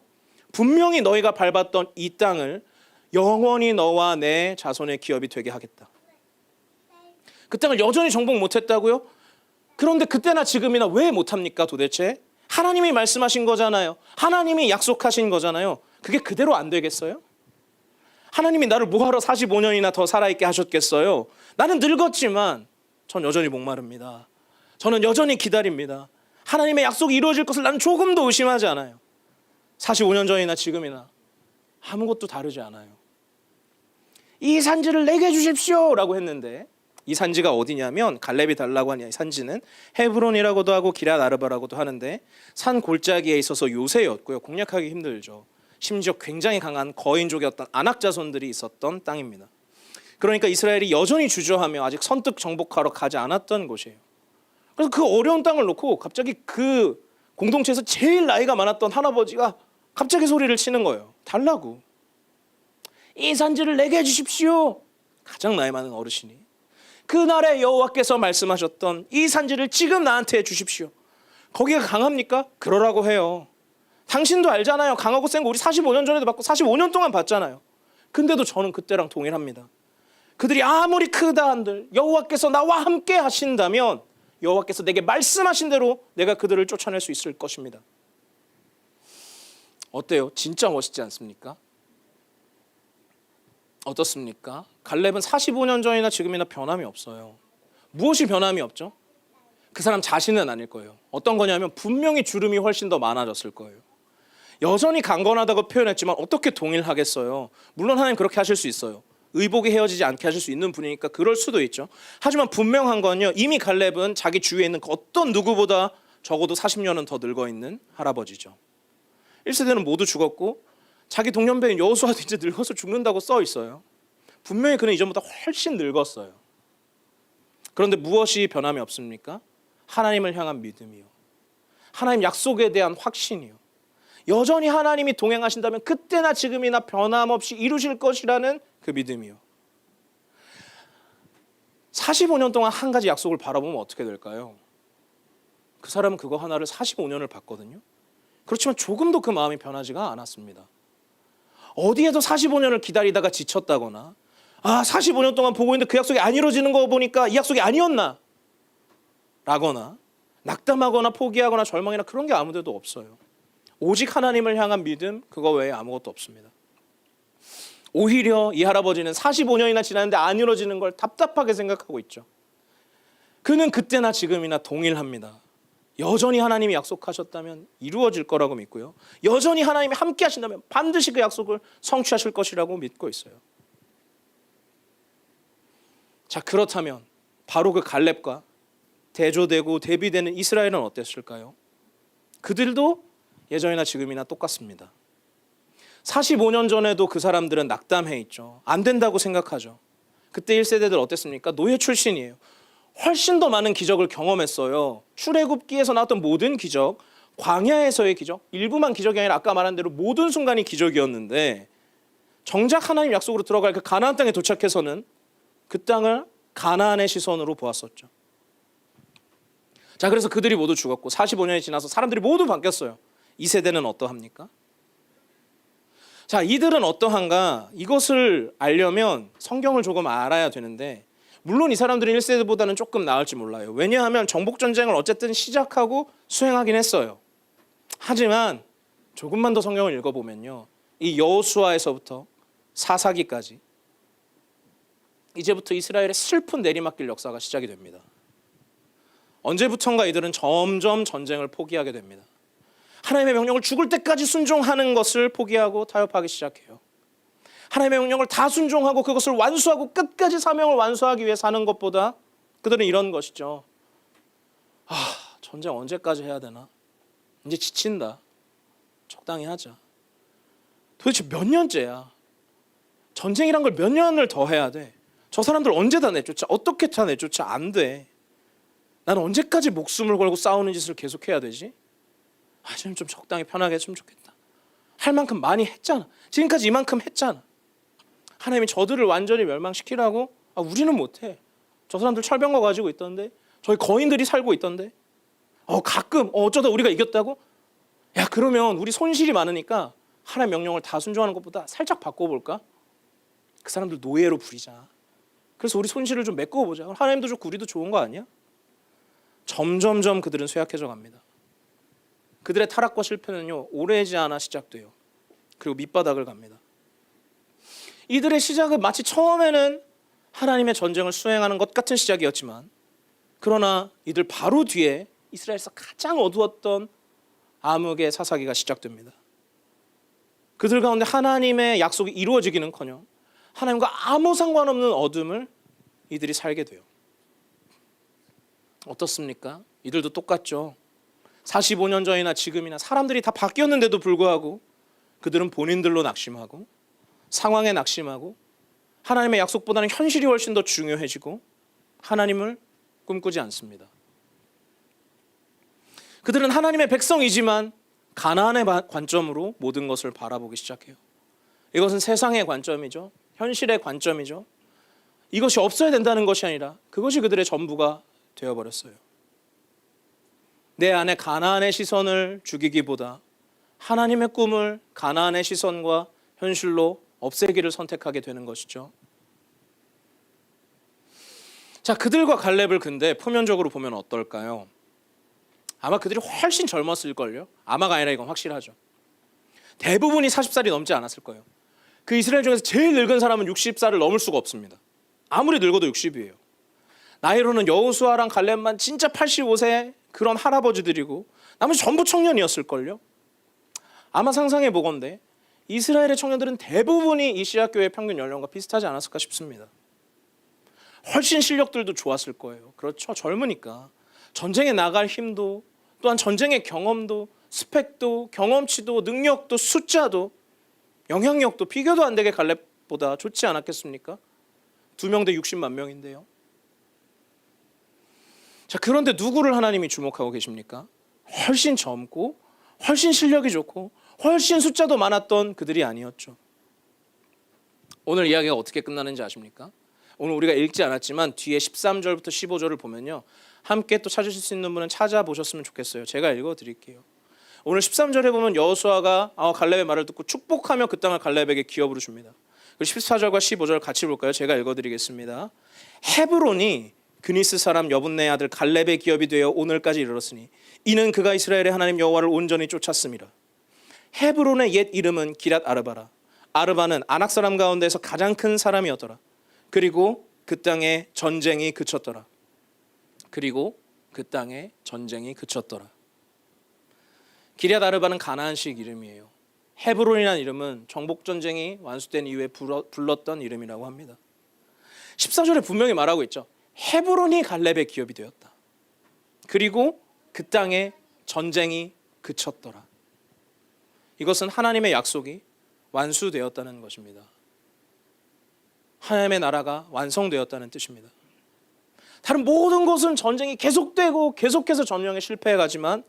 분명히 너희가 밟았던 이 땅을 영원히 너와 내 자손의 기업이 되게 하겠다. 그 땅을 여전히 정복 못했다고요? 그런데 그때나 지금이나 왜 못합니까 도대체? 하나님이 말씀하신 거잖아요. 하나님이 약속하신 거잖아요. 그게 그대로 안 되겠어요? 하나님이 나를 뭐하러 45년이나 더 살아있게 하셨겠어요? 나는 늙었지만 전 여전히 목마릅니다. 저는 여전히 기다립니다. 하나님의 약속이 이루어질 것을 나는 조금도 의심하지 않아요. 45년 전이나 지금이나 아무것도 다르지 않아요. 이 산지를 내게 주십시오 라고 했는데 이 산지가 어디냐면 갈렙이 달라고 하니 이 산지는 헤브론이라고도 하고 기럇 아르바라고도 하는데 산 골짜기에 있어서 요새였고요. 공략하기 힘들죠. 심지어 굉장히 강한 거인족의 어떤 안악 자손들이 있었던 땅입니다. 그러니까 이스라엘이 여전히 주저하며 아직 선뜻 정복하러 가지 않았던 곳이에요. 그래서 그 어려운 땅을 놓고 갑자기 그 공동체에서 제일 나이가 많았던 할아버지가 갑자기 소리를 치는 거예요. 달라고. 이 산지를 내게 해주십시오. 가장 나이 많은 어르신이. 그날에 여호와께서 말씀하셨던 이 산지를 지금 나한테 주십시오. 거기가 강합니까? 그러라고 해요. 당신도 알잖아요. 강하고 센 거 우리 45년 전에도 봤고 45년 동안 봤잖아요. 근데도 저는 그때랑 동일합니다. 그들이 아무리 크다 한들 여호와께서 나와 함께 하신다면 여호와께서 내게 말씀하신 대로 내가 그들을 쫓아낼 수 있을 것입니다. 어때요? 진짜 멋있지 않습니까? 어떻습니까? 갈렙은 45년 전이나 지금이나 변함이 없어요. 무엇이 변함이 없죠? 그 사람 자신은 아닐 거예요. 어떤 거냐면 분명히 주름이 훨씬 더 많아졌을 거예요. 여전히 강건하다고 표현했지만 어떻게 동일하겠어요? 물론 하나님 그렇게 하실 수 있어요. 의복이 헤어지지 않게 하실 수 있는 분이니까 그럴 수도 있죠. 하지만 분명한 건요. 이미 갈렙은 자기 주위에 있는 어떤 누구보다 적어도 40년은 더 늙어 있는 할아버지죠. 1세대는 모두 죽었고 자기 동년배인 여호수아도 이제 늙어서 죽는다고 써 있어요. 분명히 그는 이전보다 훨씬 늙었어요. 그런데 무엇이 변함이 없습니까? 하나님을 향한 믿음이요. 하나님 약속에 대한 확신이요. 여전히 하나님이 동행하신다면 그때나 지금이나 변함없이 이루실 것이라는 그 믿음이요. 45년 동안 한 가지 약속을 바라보면 어떻게 될까요? 그 사람은 그거 하나를 45년을 봤거든요. 그렇지만 조금도 그 마음이 변하지가 않았습니다. 어디에도 45년을 기다리다가 지쳤다거나 45년 동안 보고 있는데 그 약속이 안 이루어지는 거 보니까 이 약속이 아니었나 라거나 낙담하거나 포기하거나 절망이나 그런 게 아무데도 없어요. 오직 하나님을 향한 믿음 그거 외에 아무것도 없습니다. 오히려 이 할아버지는 45년이나 지났는데 안 이루어지는 걸 답답하게 생각하고 있죠. 그는 그때나 지금이나 동일합니다. 여전히 하나님이 약속하셨다면 이루어질 거라고 믿고요. 여전히 하나님이 함께 하신다면 반드시 그 약속을 성취하실 것이라고 믿고 있어요. 자, 그렇다면 바로 그 갈렙과 대조되고 대비되는 이스라엘은 어땠을까요? 그들도 예전이나 지금이나 똑같습니다. 45년 전에도 그 사람들은 낙담해 있죠. 안 된다고 생각하죠. 그때 1세대들 어땠습니까? 노예 출신이에요. 훨씬 더 많은 기적을 경험했어요. 출애굽기에서 나왔던 모든 기적, 광야에서의 기적, 일부만 기적이 아니라 아까 말한 대로 모든 순간이 기적이었는데 정작 하나님 약속으로 들어갈 그 가나안 땅에 도착해서는 그 땅을 가나안의 시선으로 보았었죠. 자, 그래서 그들이 모두 죽었고 45년이 지나서 사람들이 모두 바뀌었어요. 이 세대는 어떠합니까? 자, 이들은 어떠한가? 이것을 알려면 성경을 조금 알아야 되는데 물론 이 사람들은 1세대보다는 조금 나을지 몰라요. 왜냐하면 정복전쟁을 어쨌든 시작하고 수행하긴 했어요. 하지만 조금만 더 성경을 읽어보면요. 이 여호수아에서부터 사사기까지 이제부터 이스라엘의 슬픈 내리막길 역사가 시작이 됩니다. 언제부턴가 이들은 점점 전쟁을 포기하게 됩니다. 하나님의 명령을 죽을 때까지 순종하는 것을 포기하고 타협하기 시작해요. 하나님의 명령을 다 순종하고 그것을 완수하고 끝까지 사명을 완수하기 위해 사는 것보다 그들은 이런 것이죠. 전쟁 언제까지 해야 되나? 이제 지친다. 적당히 하자. 도대체 몇 년째야? 전쟁이란 걸 몇 년을 더 해야 돼? 저 사람들 언제 다 내쫓아? 어떻게 다 내쫓아? 안 돼. 나는 언제까지 목숨을 걸고 싸우는 짓을 계속해야 되지? 좀 적당히 편하게 했으면 좋겠다. 할 만큼 많이 했잖아. 지금까지 이만큼 했잖아. 하나님이 저들을 완전히 멸망시키라고? 우리는 못해. 저 사람들 철병거 가지고 있던데, 저희 거인들이 살고 있던데, 가끔 어쩌다 우리가 이겼다고? 야, 그러면 우리 손실이 많으니까 하나님 명령을 다 순종하는 것보다 살짝 바꿔볼까? 그 사람들 노예로 부리자. 그래서 우리 손실을 좀 메꿔보자. 하나님도 좋고 우리도 좋은 거 아니야? 점점점 그들은 쇠약해져 갑니다. 그들의 타락과 실패는요, 오래지 않아 시작돼요. 그리고 밑바닥을 갑니다. 이들의 시작은 마치 처음에는 하나님의 전쟁을 수행하는 것 같은 시작이었지만, 그러나 이들 바로 뒤에 이스라엘에서 가장 어두웠던 암흑의 사사기가 시작됩니다. 그들 가운데 하나님의 약속이 이루어지기는커녕 하나님과 아무 상관없는 어둠을 이들이 살게 돼요. 어떻습니까? 이들도 똑같죠. 45년 전이나 지금이나 사람들이 다 바뀌었는데도 불구하고 그들은 본인들로 낙심하고 상황에 낙심하고 하나님의 약속보다는 현실이 훨씬 더 중요해지고 하나님을 꿈꾸지 않습니다. 그들은 하나님의 백성이지만 가나안의 관점으로 모든 것을 바라보기 시작해요. 이것은 세상의 관점이죠. 현실의 관점이죠. 이것이 없어야 된다는 것이 아니라 그것이 그들의 전부가 되어버렸어요. 내 안에 가나안의 시선을 죽이기보다 하나님의 꿈을 가나안의 시선과 현실로 없애기를 선택하게 되는 것이죠. 자, 그들과 갈렙을 근데 표면적으로 보면 어떨까요? 아마 그들이 훨씬 젊었을걸요. 아마가 아니라 이건 확실하죠. 대부분이 40살이 넘지 않았을 거예요. 그 이스라엘 중에서 제일 늙은 사람은 60살을 넘을 수가 없습니다. 아무리 늙어도 60이에요. 나이로는 여호수아랑 갈렙만 진짜 85세 그런 할아버지들이고 나머지 전부 청년이었을걸요. 아마 상상해 보건대 이스라엘의 청년들은 대부분이 이 시앗교회의 평균 연령과 비슷하지 않았을까 싶습니다. 훨씬 실력들도 좋았을 거예요. 그렇죠. 젊으니까. 전쟁에 나갈 힘도 또한 전쟁의 경험도 스펙도 경험치도 능력도 숫자도 영향력도 비교도 안 되게 갈렙보다 좋지 않았겠습니까? 2명 대 60만 명인데요. 자, 그런데 누구를 하나님이 주목하고 계십니까? 훨씬 젊고 훨씬 실력이 좋고 훨씬 숫자도 많았던 그들이 아니었죠. 오늘 이야기가 어떻게 끝나는지 아십니까? 오늘 우리가 읽지 않았지만 뒤에 13절부터 15절을 보면요, 함께 또 찾으실 수 있는 분은 찾아보셨으면 좋겠어요. 제가 읽어드릴게요. 오늘 13절에 보면 여호수아가 갈렙의 말을 듣고 축복하며 그 땅을 갈렙에게 기업으로 줍니다. 그리고 14절과 15절 같이 볼까요? 제가 읽어드리겠습니다. 헤브론이 그니스 사람 여분네 아들 갈렙의 기업이 되어 오늘까지 이르렀으니 이는 그가 이스라엘의 하나님 여호와를 온전히 쫓았음이라. 헤브론의 옛 이름은 기랏 아르바라. 아르바는 아낙 사람 가운데서 가장 큰 사람이었더라. 그리고 그 땅에 전쟁이 그쳤더라. 기럇 아르바는 가나안식 이름이에요. 헤브론이라는 이름은 정복 전쟁이 완수된 이후에 불렀던 이름이라고 합니다. 14절에 분명히 말하고 있죠. 헤브론이 갈렙의 기업이 되었다. 그리고 그 땅에 전쟁이 그쳤더라. 이것은 하나님의 약속이 완수되었다는 것입니다. 하나님의 나라가 완성되었다는 뜻입니다. 다른 모든 것은 전쟁이 계속되고 계속해서 전쟁에 실패해가지만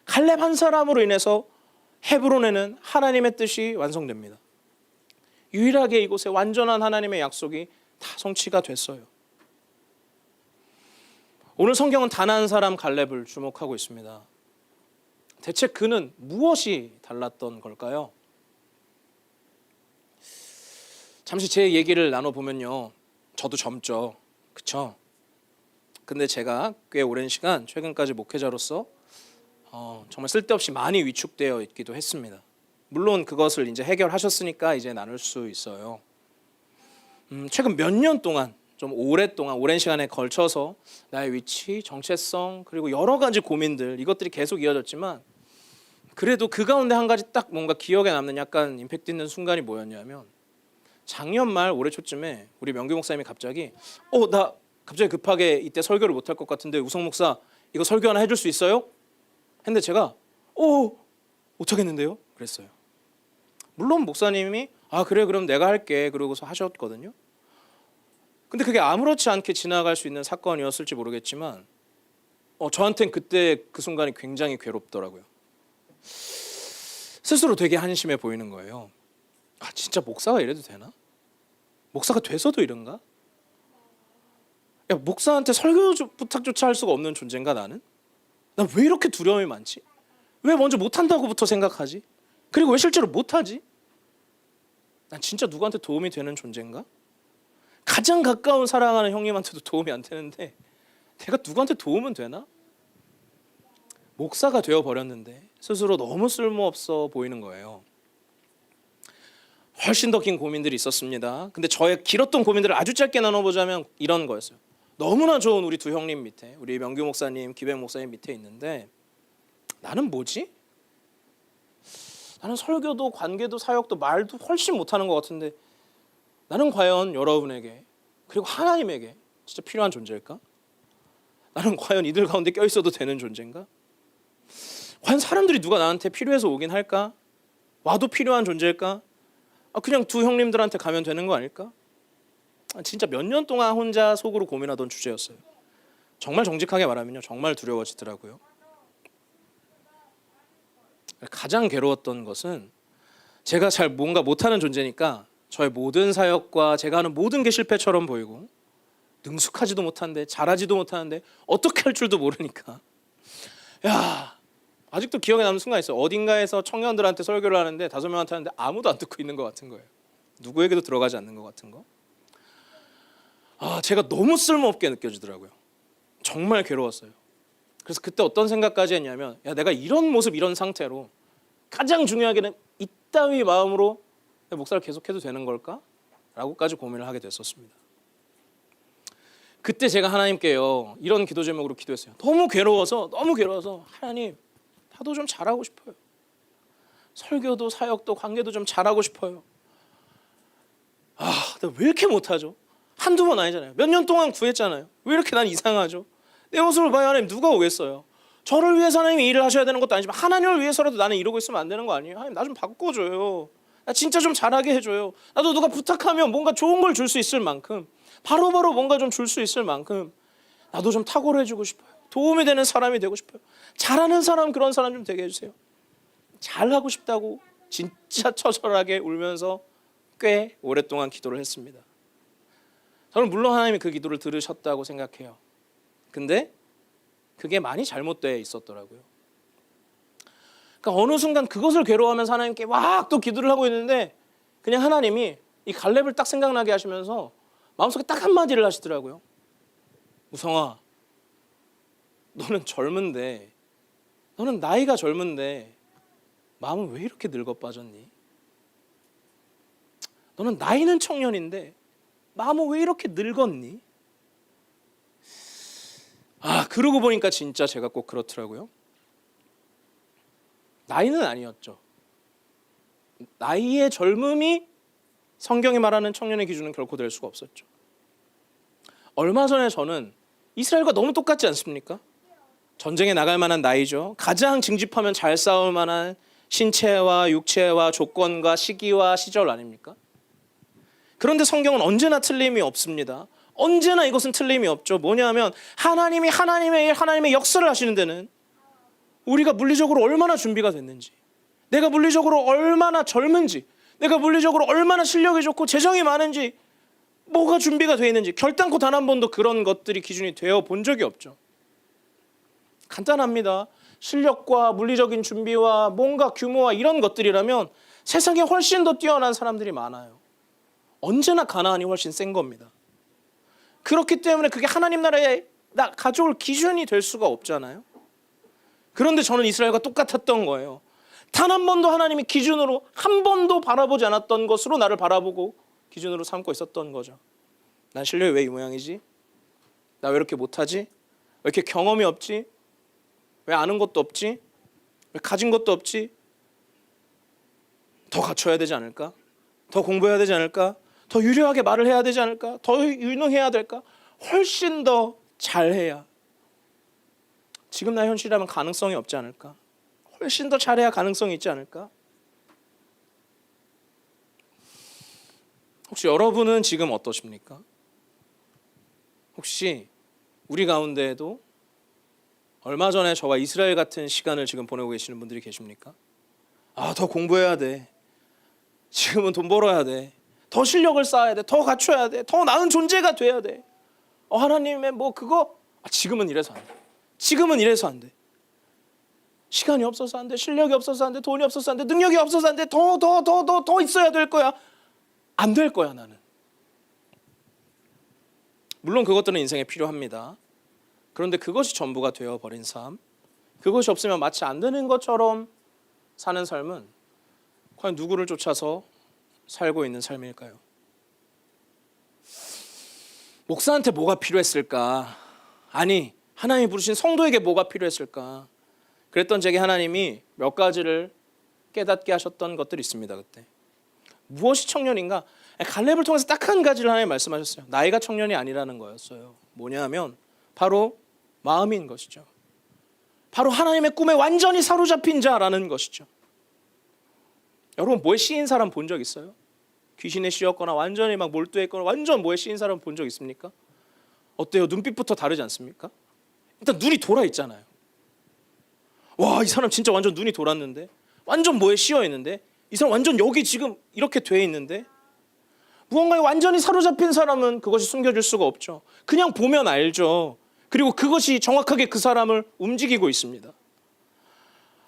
갈렙 한 사람으로 인해서 헤브론에는 하나님의 뜻이 완성됩니다. 유일하게 이곳에 완전한 하나님의 약속이 다 성취가 됐어요. 오늘 성경은 단 한 사람 갈렙을 주목하고 있습니다. 대체 그는 무엇이 달랐던 걸까요? 잠시 제 얘기를 나눠보면요, 저도 젊죠, 그쵸? 근데 제가 꽤 오랜 시간 최근까지 목회자로서 정말 쓸데없이 많이 위축되어 있기도 했습니다. 물론 그것을 이제 해결하셨으니까 이제 나눌 수 있어요. 최근 몇 년 동안 좀 오랫동안 오랜 시간에 걸쳐서 나의 위치, 정체성 그리고 여러 가지 고민들 이것들이 계속 이어졌지만 그래도 그 가운데 한 가지 딱 뭔가 기억에 남는 약간 임팩트 있는 순간이 뭐였냐면 작년 말 올해 초쯤에 우리 명규 목사님이 갑자기 나 갑자기 급하게 이때 설교를 못할 것 같은데 우성 목사 이거 설교 하나 해줄 수 있어요? 했는데 제가 못하겠는데요? 그랬어요. 물론 목사님이 그래 그럼 내가 할게 그러고서 하셨거든요. 근데 그게 아무렇지 않게 지나갈 수 있는 사건이었을지 모르겠지만 저한텐 그때 그 순간이 굉장히 괴롭더라고요. 스스로 되게 한심해 보이는 거예요. 진짜 목사가 이래도 되나? 목사가 돼서도 이런가? 야, 목사한테 설교 부탁조차 할 수가 없는 존재인가 나는? 난 왜 이렇게 두려움이 많지? 왜 먼저 못한다고부터 생각하지? 그리고 왜 실제로 못하지? 난 진짜 누구한테 도움이 되는 존재인가? 가장 가까운 사랑하는 형님한테도 도움이 안 되는데 내가 누구한테 도움은 되나? 목사가 되어버렸는데 스스로 너무 쓸모없어 보이는 거예요. 훨씬 더 긴 고민들이 있었습니다. 근데 저의 길었던 고민들을 아주 짧게 나눠보자면 이런 거였어요. 너무나 좋은 우리 두 형님 밑에 우리 명규 목사님, 기백 목사님 밑에 있는데 나는 뭐지? 나는 설교도 관계도 사역도 말도 훨씬 못하는 것 같은데 나는 과연 여러분에게 그리고 하나님에게 진짜 필요한 존재일까? 나는 과연 이들 가운데 껴있어도 되는 존재인가? 과연 사람들이 누가 나한테 필요해서 오긴 할까? 와도 필요한 존재일까? 그냥 두 형님들한테 가면 되는 거 아닐까? 진짜 몇 년 동안 혼자 속으로 고민하던 주제였어요. 정말 정직하게 말하면요, 정말 두려워지더라고요. 가장 괴로웠던 것은 제가 잘 뭔가 못하는 존재니까 저의 모든 사역과 제가 하는 모든 게 실패처럼 보이고 능숙하지도 못한데 잘하지도 못하는데 어떻게 할 줄도 모르니까 아직도 기억에 남는 순간이 있어요. 어딘가에서 청년들한테 설교를 하는데 5명한테 하는데 아무도 안 듣고 있는 것 같은 거예요. 누구에게도 들어가지 않는 것 같은 거. 제가 너무 쓸모없게 느껴지더라고요. 정말 괴로웠어요. 그래서 그때 어떤 생각까지 했냐면 내가 이런 모습 이런 상태로 가장 중요하게는 이따위 마음으로 목사를 계속해도 되는 걸까? 라고까지 고민을 하게 됐었습니다. 그때 제가 하나님께요 이런 기도 제목으로 기도했어요. 너무 괴로워서 하나님 나도 좀 잘하고 싶어요. 설교도 사역도 관계도 좀 잘하고 싶어요. 나 왜 이렇게 못하죠? 한두 번 아니잖아요. 몇 년 동안 구했잖아요. 왜 이렇게 난 이상하죠? 내 모습을 봐야 하나님 누가 오겠어요? 저를 위해서 하나님이 일을 하셔야 되는 것도 아니지만 하나님을 위해서라도 나는 이러고 있으면 안 되는 거 아니에요? 하나님 나 좀 바꿔줘요. 나 진짜 좀 잘하게 해줘요. 나도 누가 부탁하면 뭔가 좋은 걸 줄 수 있을 만큼 바로바로 뭔가 좀 줄 수 있을 만큼 나도 좀 탁월해지고 싶어요. 도움이 되는 사람이 되고 싶어요. 잘하는 사람 그런 사람 좀 되게 해주세요. 잘하고 싶다고 진짜 처절하게 울면서 꽤 오랫동안 기도를 했습니다. 저는 물론 하나님이 그 기도를 들으셨다고 생각해요. 근데 그게 많이 잘못되어 있었더라고요. 그러니까 어느 순간 그것을 괴로워하면서 하나님께 막 또 기도를 하고 있는데 그냥 하나님이 이 갈렙을 딱 생각나게 하시면서 마음속에 딱 한마디를 하시더라고요. 우성아, 너는 젊은데 너는 나이가 젊은데 마음은 왜 이렇게 늙어 빠졌니? 너는 나이는 청년인데 마음은 왜 이렇게 늙었니? 그러고 보니까 진짜 제가 꼭 그렇더라고요. 나이는 아니었죠. 나이의 젊음이 성경이 말하는 청년의 기준은 결코 될 수가 없었죠. 얼마 전에 저는 이스라엘과 너무 똑같지 않습니까? 전쟁에 나갈 만한 나이죠. 가장 징집하면 잘 싸울 만한 신체와 육체와 조건과 시기와 시절 아닙니까? 그런데 성경은 언제나 틀림이 없습니다. 언제나 이것은 틀림이 없죠. 뭐냐면 하나님이 하나님의 일, 하나님의 역사를 하시는 데는 우리가 물리적으로 얼마나 준비가 됐는지, 내가 물리적으로 얼마나 젊은지, 내가 물리적으로 얼마나 실력이 좋고 재정이 많은지, 뭐가 준비가 되어 있는지 결단코 단 한 번도 그런 것들이 기준이 되어 본 적이 없죠. 간단합니다. 실력과 물리적인 준비와 뭔가 규모와 이런 것들이라면 세상에 훨씬 더 뛰어난 사람들이 많아요. 언제나 가나안이 훨씬 센 겁니다. 그렇기 때문에 그게 하나님 나라에 가져올 기준이 될 수가 없잖아요. 그런데 저는 이스라엘과 똑같았던 거예요. 단 한 번도 하나님이 기준으로 한 번도 바라보지 않았던 것으로 나를 바라보고 기준으로 삼고 있었던 거죠. 난 실력이 왜 이 모양이지? 나 왜 이렇게 못하지? 왜 이렇게 경험이 없지? 왜 아는 것도 없지? 왜 가진 것도 없지? 더 갖춰야 되지 않을까? 더 공부해야 되지 않을까? 더 유려하게 말을 해야 되지 않을까? 더 유능해야 될까? 훨씬 더 잘해야 지금 나 현실이라면 가능성이 없지 않을까? 훨씬 더 잘해야 가능성이 있지 않을까? 혹시 여러분은 지금 어떠십니까? 혹시 우리 가운데에도 얼마 전에 저와 이스라엘 같은 시간을 지금 보내고 계시는 분들이 계십니까? 더 공부해야 돼. 지금은 돈 벌어야 돼. 더 실력을 쌓아야 돼. 더 갖춰야 돼. 더 나은 존재가 돼야 돼. 하나님의 그거 지금은 이래서 안 돼. 지금은 이래서 안 돼. 시간이 없어서 안 돼. 실력이 없어서 안 돼. 돈이 없어서 안 돼. 능력이 없어서 안 돼. 더 있어야 될 거야. 안 될 거야 나는. 물론 그것들은 인생에 필요합니다. 그런데 그것이 전부가 되어버린 삶, 그것이 없으면 마치 안 되는 것처럼 사는 삶은 과연 누구를 쫓아서 살고 있는 삶일까요? 목사한테 뭐가 필요했을까? 아니, 하나님이 부르신 성도에게 뭐가 필요했을까? 그랬던 제게 하나님이 몇 가지를 깨닫게 하셨던 것들이 있습니다. 그때 무엇이 청년인가? 갈렙을 통해서 딱 한 가지를 하나님 말씀하셨어요. 나이가 청년이 아니라는 거였어요. 뭐냐 하면 바로 마음인 것이죠. 바로 하나님의 꿈에 완전히 사로잡힌 자라는 것이죠. 여러분 뭐에 씌인 사람 본 적 있어요? 귀신에 씌었거나 완전히 막 몰두했거나 완전 뭐에 씌인 사람 본 적 있습니까? 어때요? 눈빛부터 다르지 않습니까? 일단 눈이 돌아 있잖아요. 와, 이 사람 진짜 완전 눈이 돌았는데, 완전 뭐에 씌어 있는데, 이 사람 완전 여기 지금 이렇게 돼 있는데, 무언가에 완전히 사로잡힌 사람은 그것이 숨겨질 수가 없죠. 그냥 보면 알죠. 그리고 그것이 정확하게 그 사람을 움직이고 있습니다.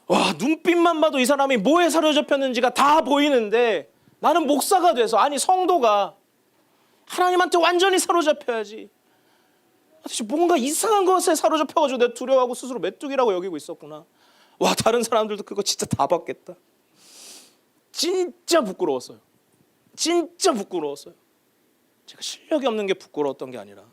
와, 눈빛만 봐도 이 사람이 뭐에 사로잡혔는지가 다 보이는데, 나는 목사가 돼서, 아니 성도가 하나님한테 완전히 사로잡혀야지, 뭔가 이상한 것에 사로잡혀가지고 내가 두려워하고 스스로 메뚜기라고 여기고 있었구나. 와, 다른 사람들도 그거 진짜 다 봤겠다. 진짜 부끄러웠어요. 진짜 부끄러웠어요. 제가 실력이 없는 게 부끄러웠던 게 아니라,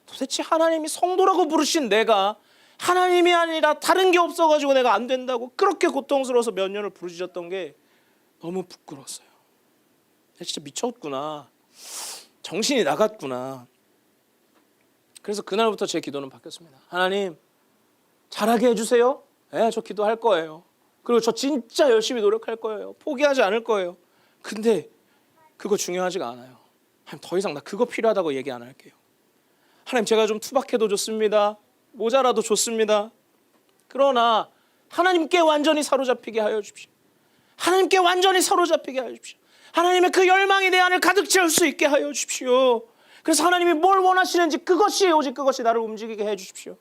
도대체 하나님이 성도라고 부르신 내가 하나님이 아니라 다른 게 없어가지고 내가 안 된다고 그렇게 고통스러워서 몇 년을 부르짖었던 게 너무 부끄러웠어요. 내가 진짜 미쳤구나. 정신이 나갔구나. 그래서 그날부터 제 기도는 바뀌었습니다. 하나님, 잘하게 해주세요. 네, 저 기도할 거예요. 그리고 저 진짜 열심히 노력할 거예요. 포기하지 않을 거예요. 근데 그거 중요하지가 않아요. 하나님, 더 이상 나 그거 필요하다고 얘기 안 할게요. 하나님, 제가 좀 투박해도 좋습니다. 모자라도 좋습니다. 그러나 하나님께 완전히 사로잡히게 하여 주십시오. 하나님께 완전히 사로잡히게 하여 주십시오. 하나님의 그 열망이 내 안을 가득 채울 수 있게 하여 주십시오. 그래서 하나님이 뭘 원하시는지 그것이, 오직 그것이 나를 움직이게 해 주십시오.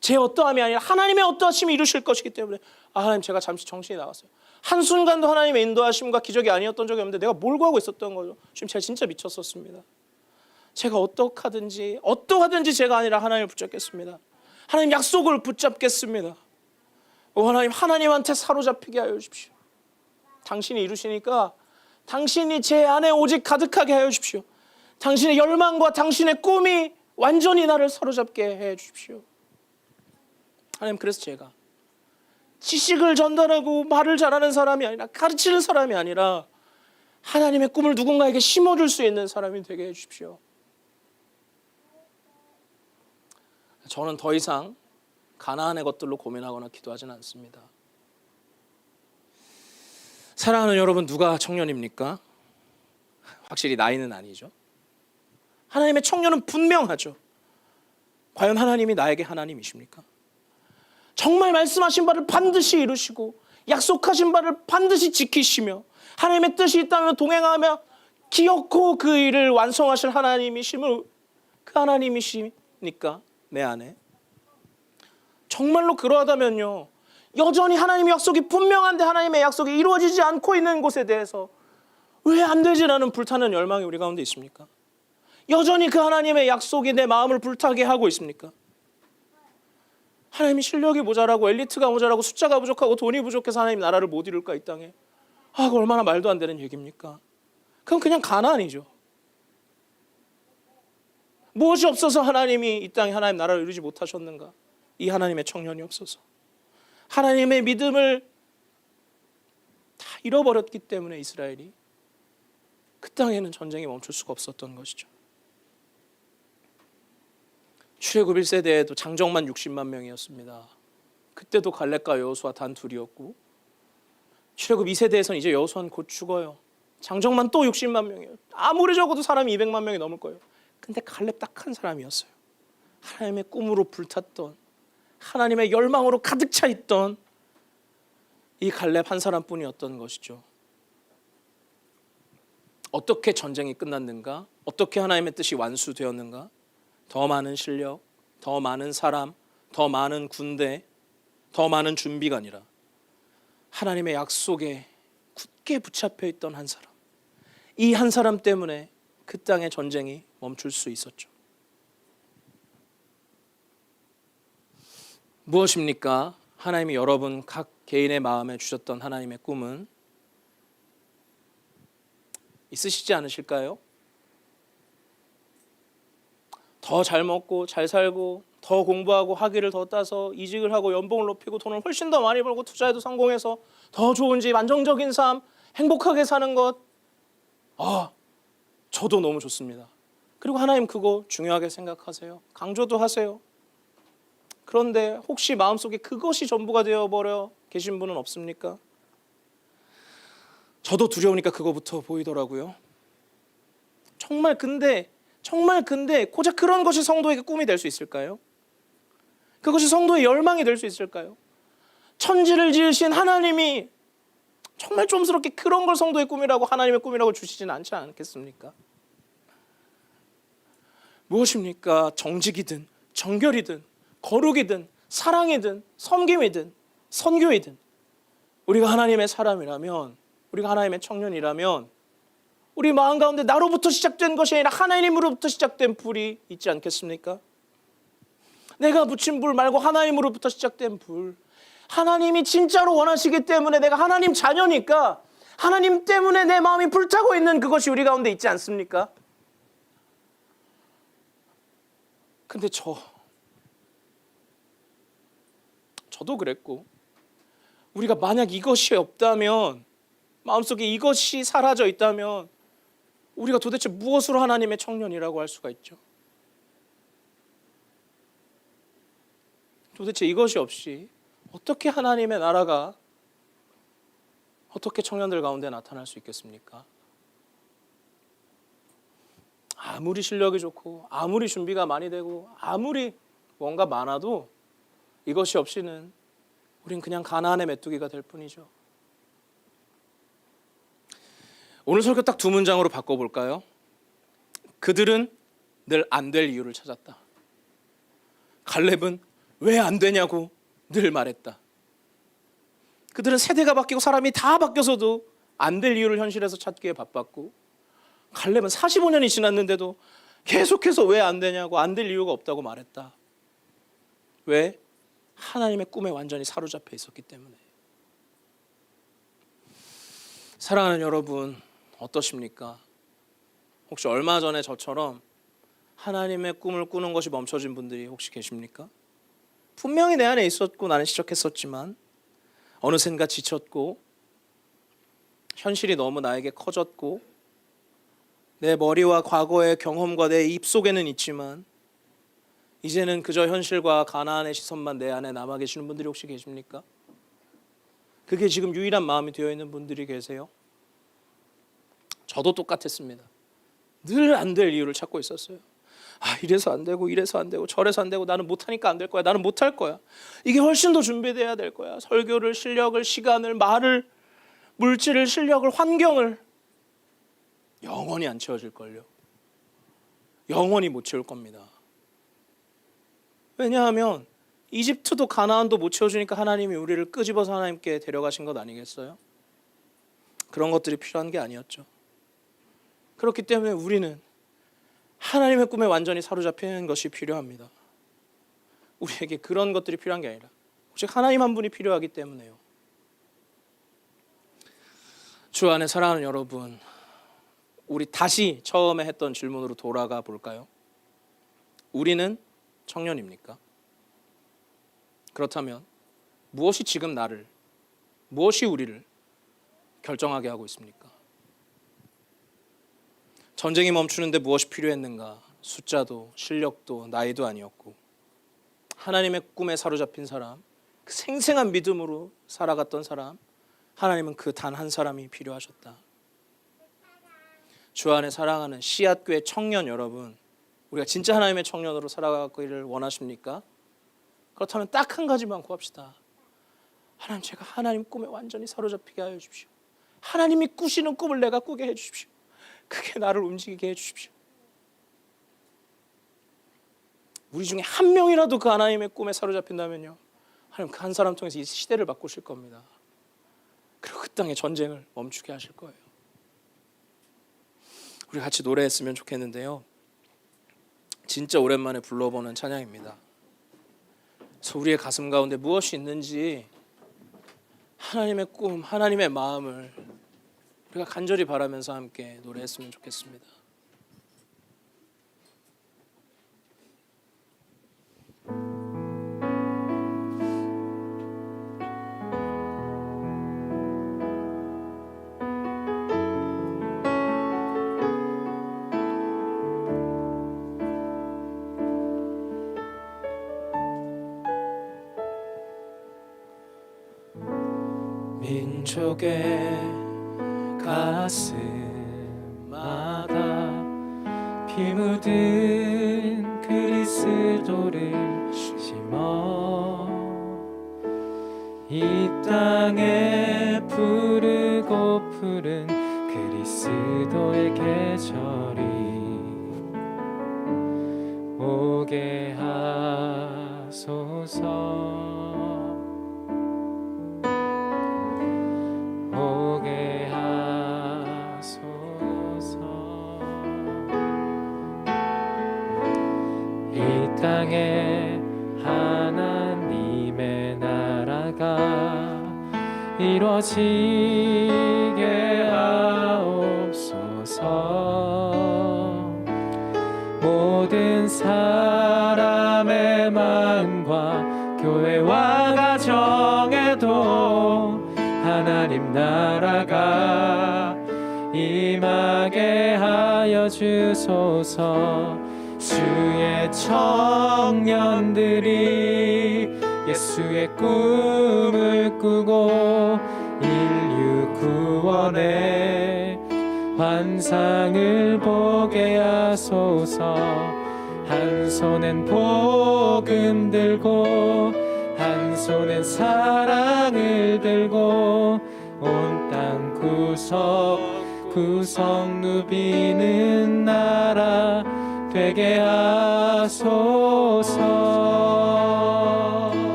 제 어떠함이 아니라 하나님의 어떠하심이 이루실 것이기 때문에, 하나님, 제가 잠시 정신이 나갔어요. 한순간도 하나님의 인도하심과 기적이 아니었던 적이 없는데 내가 뭘 구하고 있었던 거죠? 지금 제가 진짜 미쳤었습니다. 제가 어떠하든지 제가 아니라 하나님을 붙잡겠습니다. 하나님 약속을 붙잡겠습니다. 하나님, 하나님한테 사로잡히게 하여 주십시오. 당신이 이루시니까 당신이 제 안에 오직 가득하게 하여 주십시오. 당신의 열망과 당신의 꿈이 완전히 나를 사로잡게 해 주십시오. 하나님, 그래서 제가 지식을 전달하고 말을 잘하는 사람이 아니라, 가르치는 사람이 아니라, 하나님의 꿈을 누군가에게 심어줄 수 있는 사람이 되게 해주십시오. 저는 더 이상 가나안의 것들로 고민하거나 기도하지는 않습니다. 사랑하는 여러분, 누가 청년입니까? 확실히 나이는 아니죠. 하나님의 청년은 분명하죠. 과연 하나님이 나에게 하나님이십니까? 정말 말씀하신 바를 반드시 이루시고 약속하신 바를 반드시 지키시며 하나님의 뜻이 있다면 동행하며 기어코 그 일을 완성하실 하나님이심을, 그 하나님이시니까 내 안에 정말로 그러하다면요, 여전히 하나님의 약속이 분명한데 하나님의 약속이 이루어지지 않고 있는 곳에 대해서 왜 안 되지라는 불타는 열망이 우리 가운데 있습니까? 여전히 그 하나님의 약속이 내 마음을 불타게 하고 있습니까? 하나님이 실력이 모자라고 엘리트가 모자라고 숫자가 부족하고 돈이 부족해서 하나님 나라를 못 이룰까, 이 땅에? 그거 얼마나 말도 안 되는 얘기입니까? 그건 그냥 가난이죠. 무엇이 없어서 하나님이 이 땅에 하나님 나라를 이루지 못하셨는가? 이 하나님의 청년이 없어서. 하나님의 믿음을 다 잃어버렸기 때문에 이스라엘이 그 땅에는 전쟁이 멈출 수가 없었던 것이죠. 출애굽 1세대에도 장정만 60만 명이었습니다. 그때도 갈렙과 여호수아 단 둘이었고, 출애굽 2세대에서는 이제 여호수아는 곧 죽어요. 장정만 또 60만 명이에요. 아무리 적어도 사람이 200만 명이 넘을 거예요. 근데 갈렙 딱 한 사람이었어요. 하나님의 꿈으로 불탔던, 하나님의 열망으로 가득 차 있던 이 갈렙 한 사람뿐이었던 것이죠. 어떻게 전쟁이 끝났는가? 어떻게 하나님의 뜻이 완수되었는가? 더 많은 실력, 더 많은 사람, 더 많은 군대, 더 많은 준비가 아니라 하나님의 약속에 굳게 붙잡혀 있던 한 사람. 이 한 사람 때문에 그 땅의 전쟁이 멈출 수 있었죠. 무엇입니까? 하나님이 여러분 각 개인의 마음에 주셨던 하나님의 꿈은 있으시지 않으실까요? 더 잘 먹고 잘 살고 더 공부하고 학위를 더 따서 이직을 하고 연봉을 높이고 돈을 훨씬 더 많이 벌고 투자에도 성공해서 더 좋은 집, 안정적인 삶, 행복하게 사는 것. 저도 너무 좋습니다. 그리고 하나님 그거 중요하게 생각하세요. 강조도 하세요. 그런데 혹시 마음속에 그것이 전부가 되어버려 계신 분은 없습니까? 저도 두려우니까 그거부터 보이더라고요. 정말 근데 고작 그런 것이 성도에게 꿈이 될 수 있을까요? 그것이 성도의 열망이 될 수 있을까요? 천지를 지으신 하나님이 정말 좀스럽게 그런 걸 성도의 꿈이라고, 하나님의 꿈이라고 주시진 않지 않겠습니까? 무엇입니까? 정직이든 정결이든 거룩이든 사랑이든 섬김이든 선교이든 우리가 하나님의 사람이라면, 우리가 하나님의 청년이라면 우리 마음 가운데 나로부터 시작된 것이 아니라 하나님으로부터 시작된 불이 있지 않겠습니까? 내가 붙인 불 말고 하나님으로부터 시작된 불. 하나님이 진짜로 원하시기 때문에 내가 하나님 자녀니까 하나님 때문에 내 마음이 불타고 있는 그것이 우리 가운데 있지 않습니까? 근데 저도 그랬고, 우리가 만약 이것이 없다면, 마음속에 이것이 사라져 있다면 우리가 도대체 무엇으로 하나님의 청년이라고 할 수가 있죠? 도대체 이것이 없이 어떻게 하나님의 나라가 어떻게 청년들 가운데 나타날 수 있겠습니까? 아무리 실력이 좋고 아무리 준비가 많이 되고 아무리 뭔가 많아도 이것이 없이는 우린 그냥 가나안의 메뚜기가 될 뿐이죠. 오늘 설교 딱 두 문장으로 바꿔볼까요? 그들은 늘 안 될 이유를 찾았다. 갈렙은 왜 안 되냐고 늘 말했다. 그들은 세대가 바뀌고 사람이 다 바뀌어서도 안 될 이유를 현실에서 찾기에 바빴고, 갈렙은 45년이 지났는데도 계속해서 왜 안 되냐고, 안 될 이유가 없다고 말했다. 왜? 하나님의 꿈에 완전히 사로잡혀 있었기 때문에. 사랑하는 여러분, 어떠십니까? 혹시 얼마 전에 저처럼 하나님의 꿈을 꾸는 것이 멈춰진 분들이 혹시 계십니까? 분명히 내 안에 있었고 나는 시작했었지만 어느샌가 지쳤고 현실이 너무 나에게 커졌고 내 머리와 과거의 경험과 내 입속에는 있지만 이제는 그저 현실과 가나안의 시선만 내 안에 남아 계시는 분들이 혹시 계십니까? 그게 지금 유일한 마음이 되어 있는 분들이 계세요? 저도 똑같았습니다. 늘 안 될 이유를 찾고 있었어요. 이래서 안 되고 이래서 안 되고 저래서 안 되고 나는 못하니까 안 될 거야. 나는 못할 거야. 이게 훨씬 더 준비돼야 될 거야. 설교를, 실력을, 시간을, 말을, 물질을, 실력을, 환경을. 영원히 안 채워질걸요. 영원히 못 채울 겁니다. 왜냐하면 이집트도 가나안도 못 채워주니까 하나님이 우리를 끄집어서 하나님께 데려가신 것 아니겠어요? 그런 것들이 필요한 게 아니었죠. 그렇기 때문에 우리는 하나님의 꿈에 완전히 사로잡히는 것이 필요합니다. 우리에게 그런 것들이 필요한 게 아니라 오직 하나님 한 분이 필요하기 때문에요. 주 안에 사랑하는 여러분, 우리 다시 처음에 했던 질문으로 돌아가 볼까요? 우리는 청년입니까? 그렇다면 무엇이 지금 나를, 무엇이 우리를 결정하게 하고 있습니까? 전쟁이 멈추는데 무엇이 필요했는가? 숫자도 실력도 나이도 아니었고, 하나님의 꿈에 사로잡힌 사람, 그 생생한 믿음으로 살아갔던 사람, 하나님은 그 단 한 사람이 필요하셨다. 주 안에 사랑하는 씨앗교회 청년 여러분, 우리가 진짜 하나님의 청년으로 살아가기를 원하십니까? 그렇다면 딱 한 가지만 구합시다. 하나님, 제가 하나님 꿈에 완전히 사로잡히게 하여 주십시오. 하나님이 꾸시는 꿈을 내가 꾸게 해 주십시오. 그게 나를 움직이게 해 주십시오. 우리 중에 한 명이라도 그 하나님의 꿈에 사로잡힌다면요, 하나님 그 한 사람 통해서 이 시대를 바꾸실 겁니다. 그리고 그 땅의 전쟁을 멈추게 하실 거예요. 우리 같이 노래했으면 좋겠는데요, 진짜 오랜만에 불러보는 찬양입니다. 그래서 우리의 가슴 가운데 무엇이 있는지 하나님의 꿈, 하나님의 마음을 우리가 간절히 바라면서 함께 노래했으면 좋겠습니다. 민족의 가슴마다 피 묻은 그리스도를 심어 이 땅에 부르고 푸른 그리스도의 계절이 오게 하소서. 오게 하소서. 이 땅에 하나님의 나라가 이루어지게 하옵소서. 모든 사람의 마음과 교회와 가정에도 하나님 나라가 임하게 하여 주소서. 주의 청년들이 예수의 꿈을 꾸고 인류 구원의 환상을 보게 하소서. 한 손엔 복음 들고 한 손엔 사랑을 들고 온 땅 구석구석 누비는 나라 되게 하소서.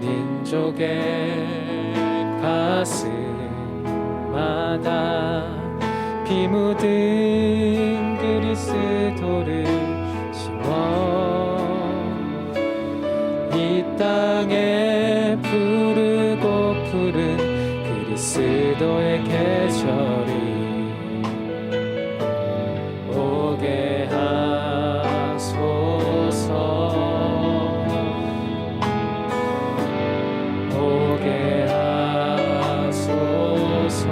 민족의 가슴마다 피 묻은 그리스도를 심어 이 땅에 부르고 푸른 그리스도의 계절이 오게 하소서. 오게 하소서.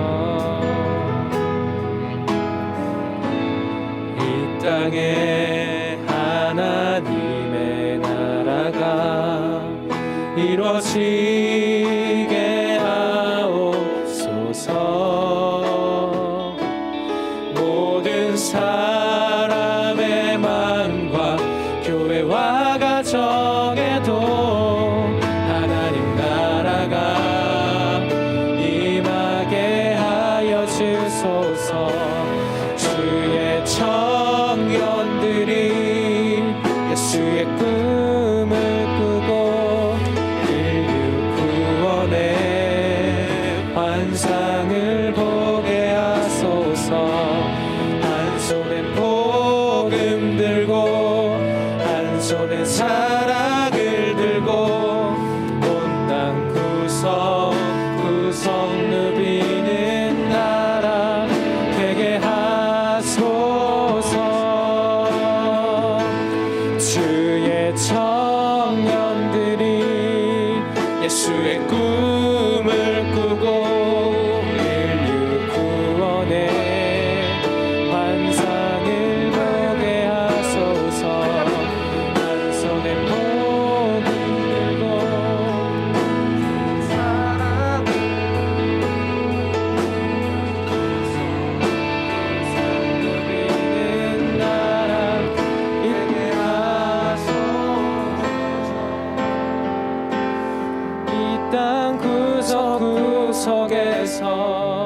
이 땅에 하나님의 나라가 이루어지게 하옵소서. 모든 사람의 마음과 교회와 가정에도 하나님 나라가 임하게 하여 주소서. 주의 청년들이 예수의 꿈을 꾸고 인류 구원의 환상을 보게 하소서. 한 손엔 복음 들고 한 손엔 사랑을 들고 온 땅 구석구석 누비는 나라 구석에서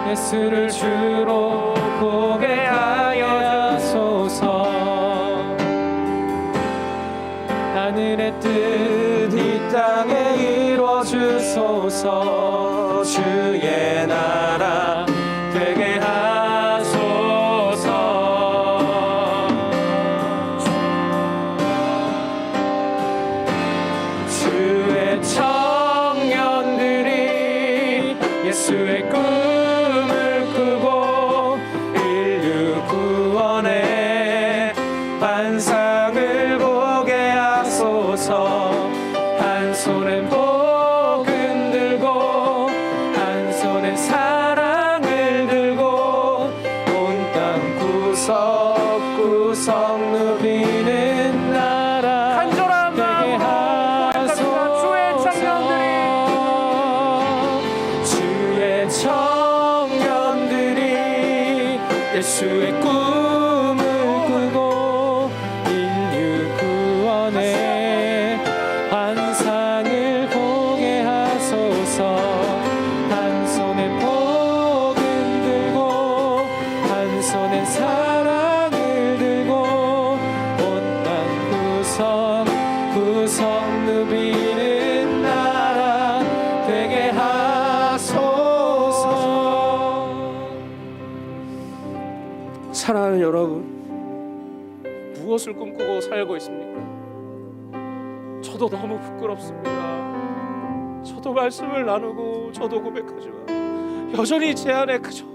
예수를 주로 보게 하여 주소서. 하늘의 뜻 이 땅에 이루어 주소서. 주의 나라 되게 하소서. 주의 청년들이 예수의 꿈을 꾸고 인류 구원의 환상을 보게 하소서. 한 손에 복음 들고 한 손에 사랑을 들고 온 땅 구석구석 누비는 나라 간절한 되게 마음으로 주의 청년들이 주의 청년들이 예수의 꿈을 꾸고 인류 구원의 환상을 보게 하소서. 한 손에 복음 들고 한 손에 사랑을 들고 온 땅 구석구석 누비는 나라 되게 하소서. 사랑하는 여러분, 무엇을 꿈꾸고 살고 있습니까? 저도 너무 부끄럽습니다. 저도 말씀을 나누고 저도 고백하지만 여전히 제 안에 그저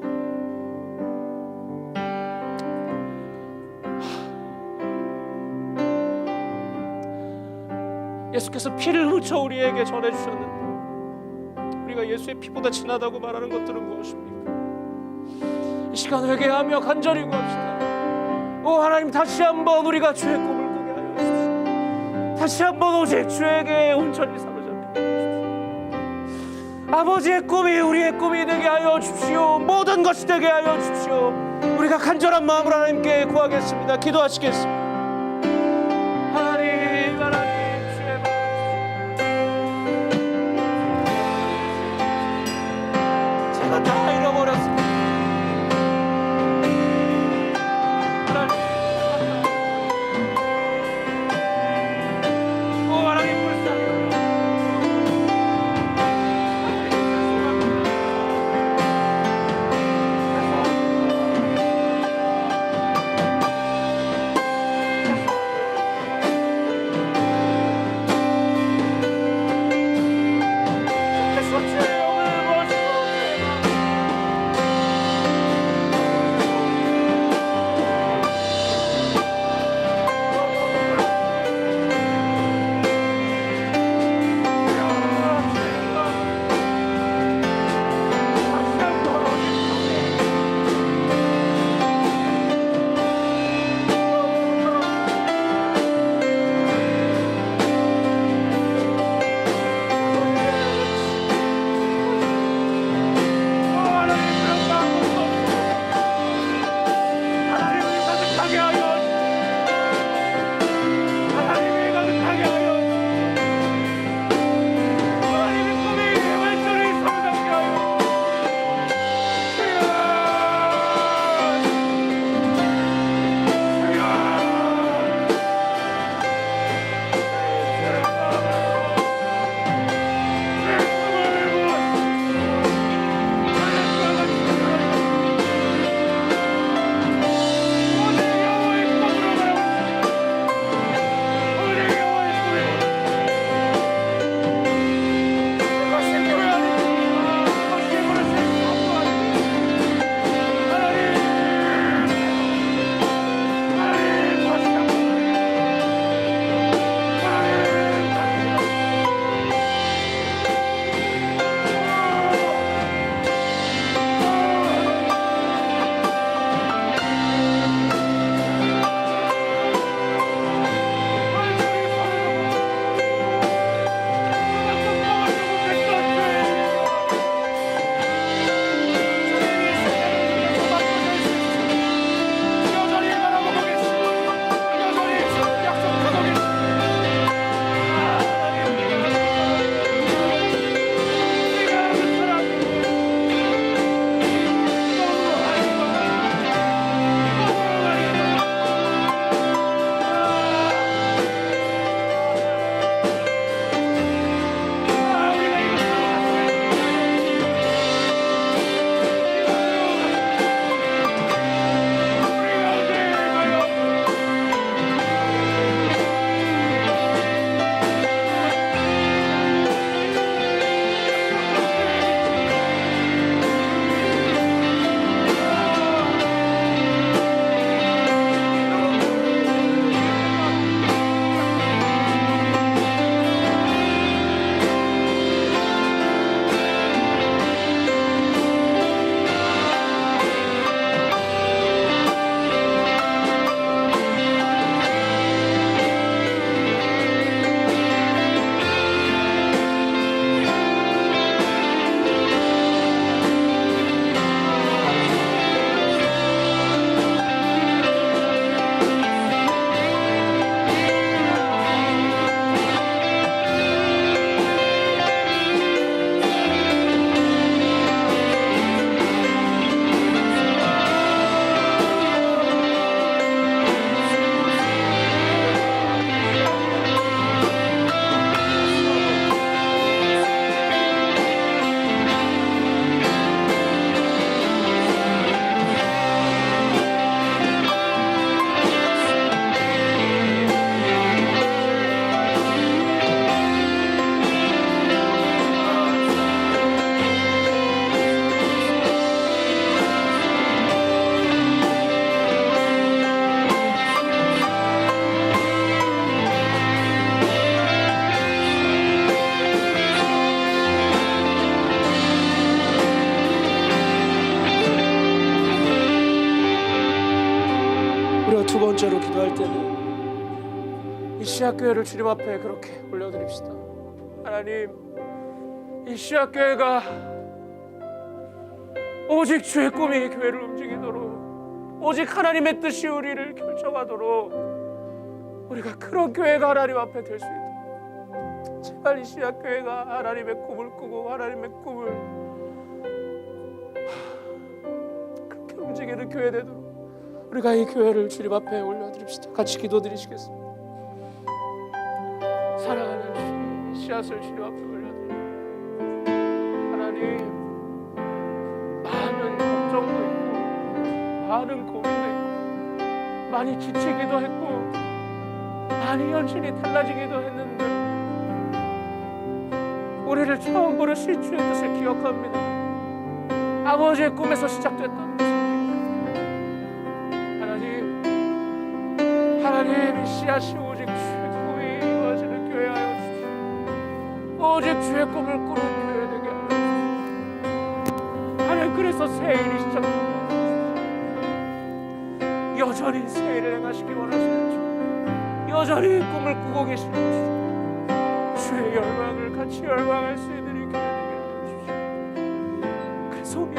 예수께서 피를 묻혀 우리에게 전해주셨는데 우리가 예수의 피보다 진하다고 말하는 것들은 무엇입니까? 이 시간 회개하며 간절히 구합시다. 오 하나님, 다시 한번 우리가 주의 꿈을 꾸게 하여 주십시오. 다시 한번 오직 주에게 온전히 사로잡히게 하여 주십시오. 아버지의 꿈이 우리의 꿈이 되게 하여 주십시오. 모든 것이 되게 하여 주십시오. 우리가 간절한 마음으로 하나님께 구하겠습니다. 기도하시겠습니다. 하나님, 하나님, 주의 마음 제가 다 잃어버렸습니다. 번째로 기도할 때는 이 씨앗교회를 주님 앞에 그렇게 올려드립시다. 하나님, 이 씨앗교회가 오직 주의 꿈이 교회를 움직이도록, 오직 하나님의 뜻이 우리를 결정하도록 우리가 그런 교회가 하나님 앞에 될 수 있도록 제발 이 씨앗교회가 하나님의 꿈을 꾸고 하나님의 꿈을 그렇게 움직이는 교회 되도록 우리가 이 교회를 주님 앞에 올려드립시다. 같이 기도드리시겠습니다. 사랑하는 주님, 씨앗을 주님 앞에 올려드립니다. 하나님, 많은 걱정도 있고 많은 고민도 있고 많이 지치기도 했고 많이 현실이 달라지기도 했는데 우리를 처음 부르신 주의 뜻을 기억합니다. 아버지의 꿈에서 시작됐던 것을 하나님, 이 씨앗이 오직 주의 꿈이 이루어지는 교회 하여 주십시오. 오직 주의 꿈을 꾸는 교회 되게 하여 주십시오. 하나님, 그래서 새 일이 시작됩니다. 여전히 새 일을 행하시기 원하시는 주, 여전히 꿈을 꾸고 계시는 주, 주의 열망을 같이 열망할 수 있는 이 교회 되게 하여 주십시오. 그래서 우리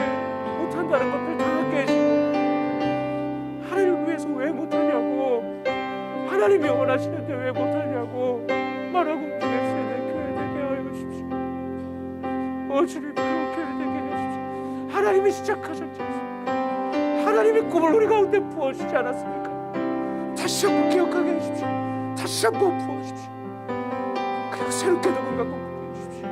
못한다는 것들 다 깨지고 하나님을 위해서 왜 못하냐고, 하나님이 원하시는데 왜 못하냐고 말하고 움직일 수 있는 교회 되게 하여 주십시오. 주님, 그런 교회 되게 해주십시오. 하나님이 시작하셨지 않습니까? 하나님의 꿈을 우리 가운데 부어주지 않았습니까? 다시 한번 기억하게 해주십시오. 다시 한번 부어주십시오. 그리고 새롭게 눈을 갖고 부어주십시오.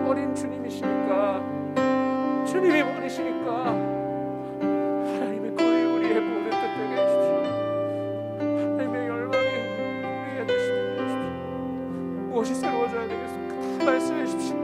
어린 주님이시니까, 주님이 버리시니까 하나님의 꿈이 우리의 모든 뜻 되게 해주십시오. 하나님의 열망이 우리의 뜻이 되게 해주십시오. 무엇이 새로워져야 되겠습니까? 다 말씀해 주십시오.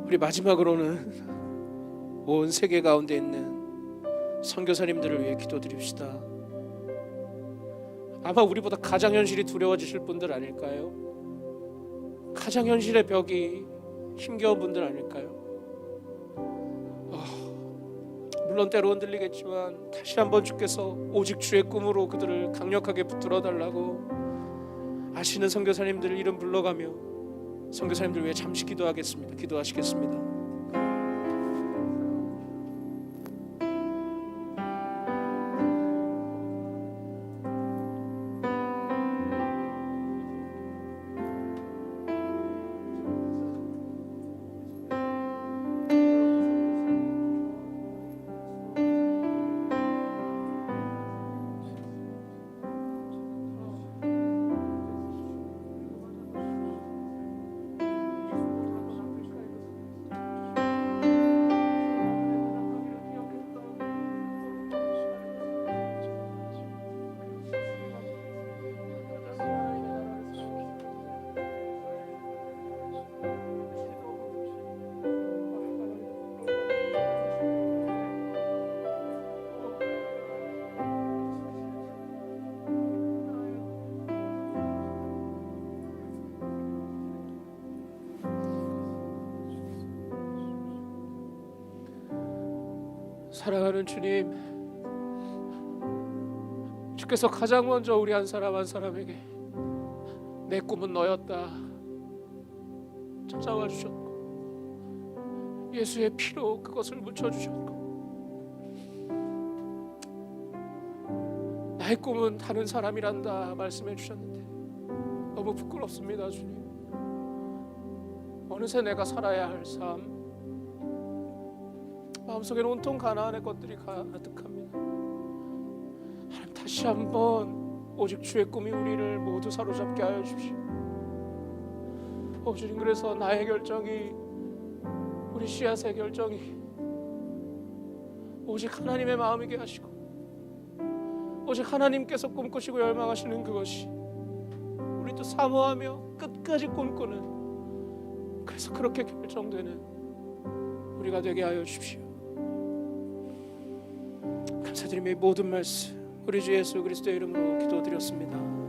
우리 마지막으로는 온 세계 가운데 있는 선교사님들을 위해 기도드립시다. 아마 우리보다 가장 현실이 두려워지실 분들 아닐까요? 가장 현실의 벽이 힘겨운 분들 아닐까요? 물론 때로 흔들리겠지만 다시 한번 주께서 오직 주의 꿈으로 그들을 강력하게 붙들어 달라고 아시는 선교사님들을 이름 불러가며 선교사님들 위해 잠시 기도하겠습니다. 기도하시겠습니다. 사랑하는 주님, 주께서 가장 먼저 우리 한 사람 한 사람에게 내 꿈은 너였다 찾아와 주셨고 예수의 피로 그것을 묻혀주셨고 나의 꿈은 다른 사람이란다 말씀해 주셨는데 너무 부끄럽습니다. 주님, 어느새 내가 살아야 할 삶, 마음속에는 온통 가나안의 것들이 가득합니다. 하나님, 다시 한번 오직 주의 꿈이 우리를 모두 사로잡게 하여 주십시오. 주님, 그래서 나의 결정이, 우리 씨앗의 결정이 오직 하나님의 마음이게 하시고 오직 하나님께서 꿈꾸시고 열망하시는 그것이 우리도 사모하며 끝까지 꿈꾸는, 그래서 그렇게 결정되는 우리가 되게 하여 주십시오. 감사드리며 이 모든 말씀 우리 주 예수 그리스도의 이름으로 기도드렸습니다.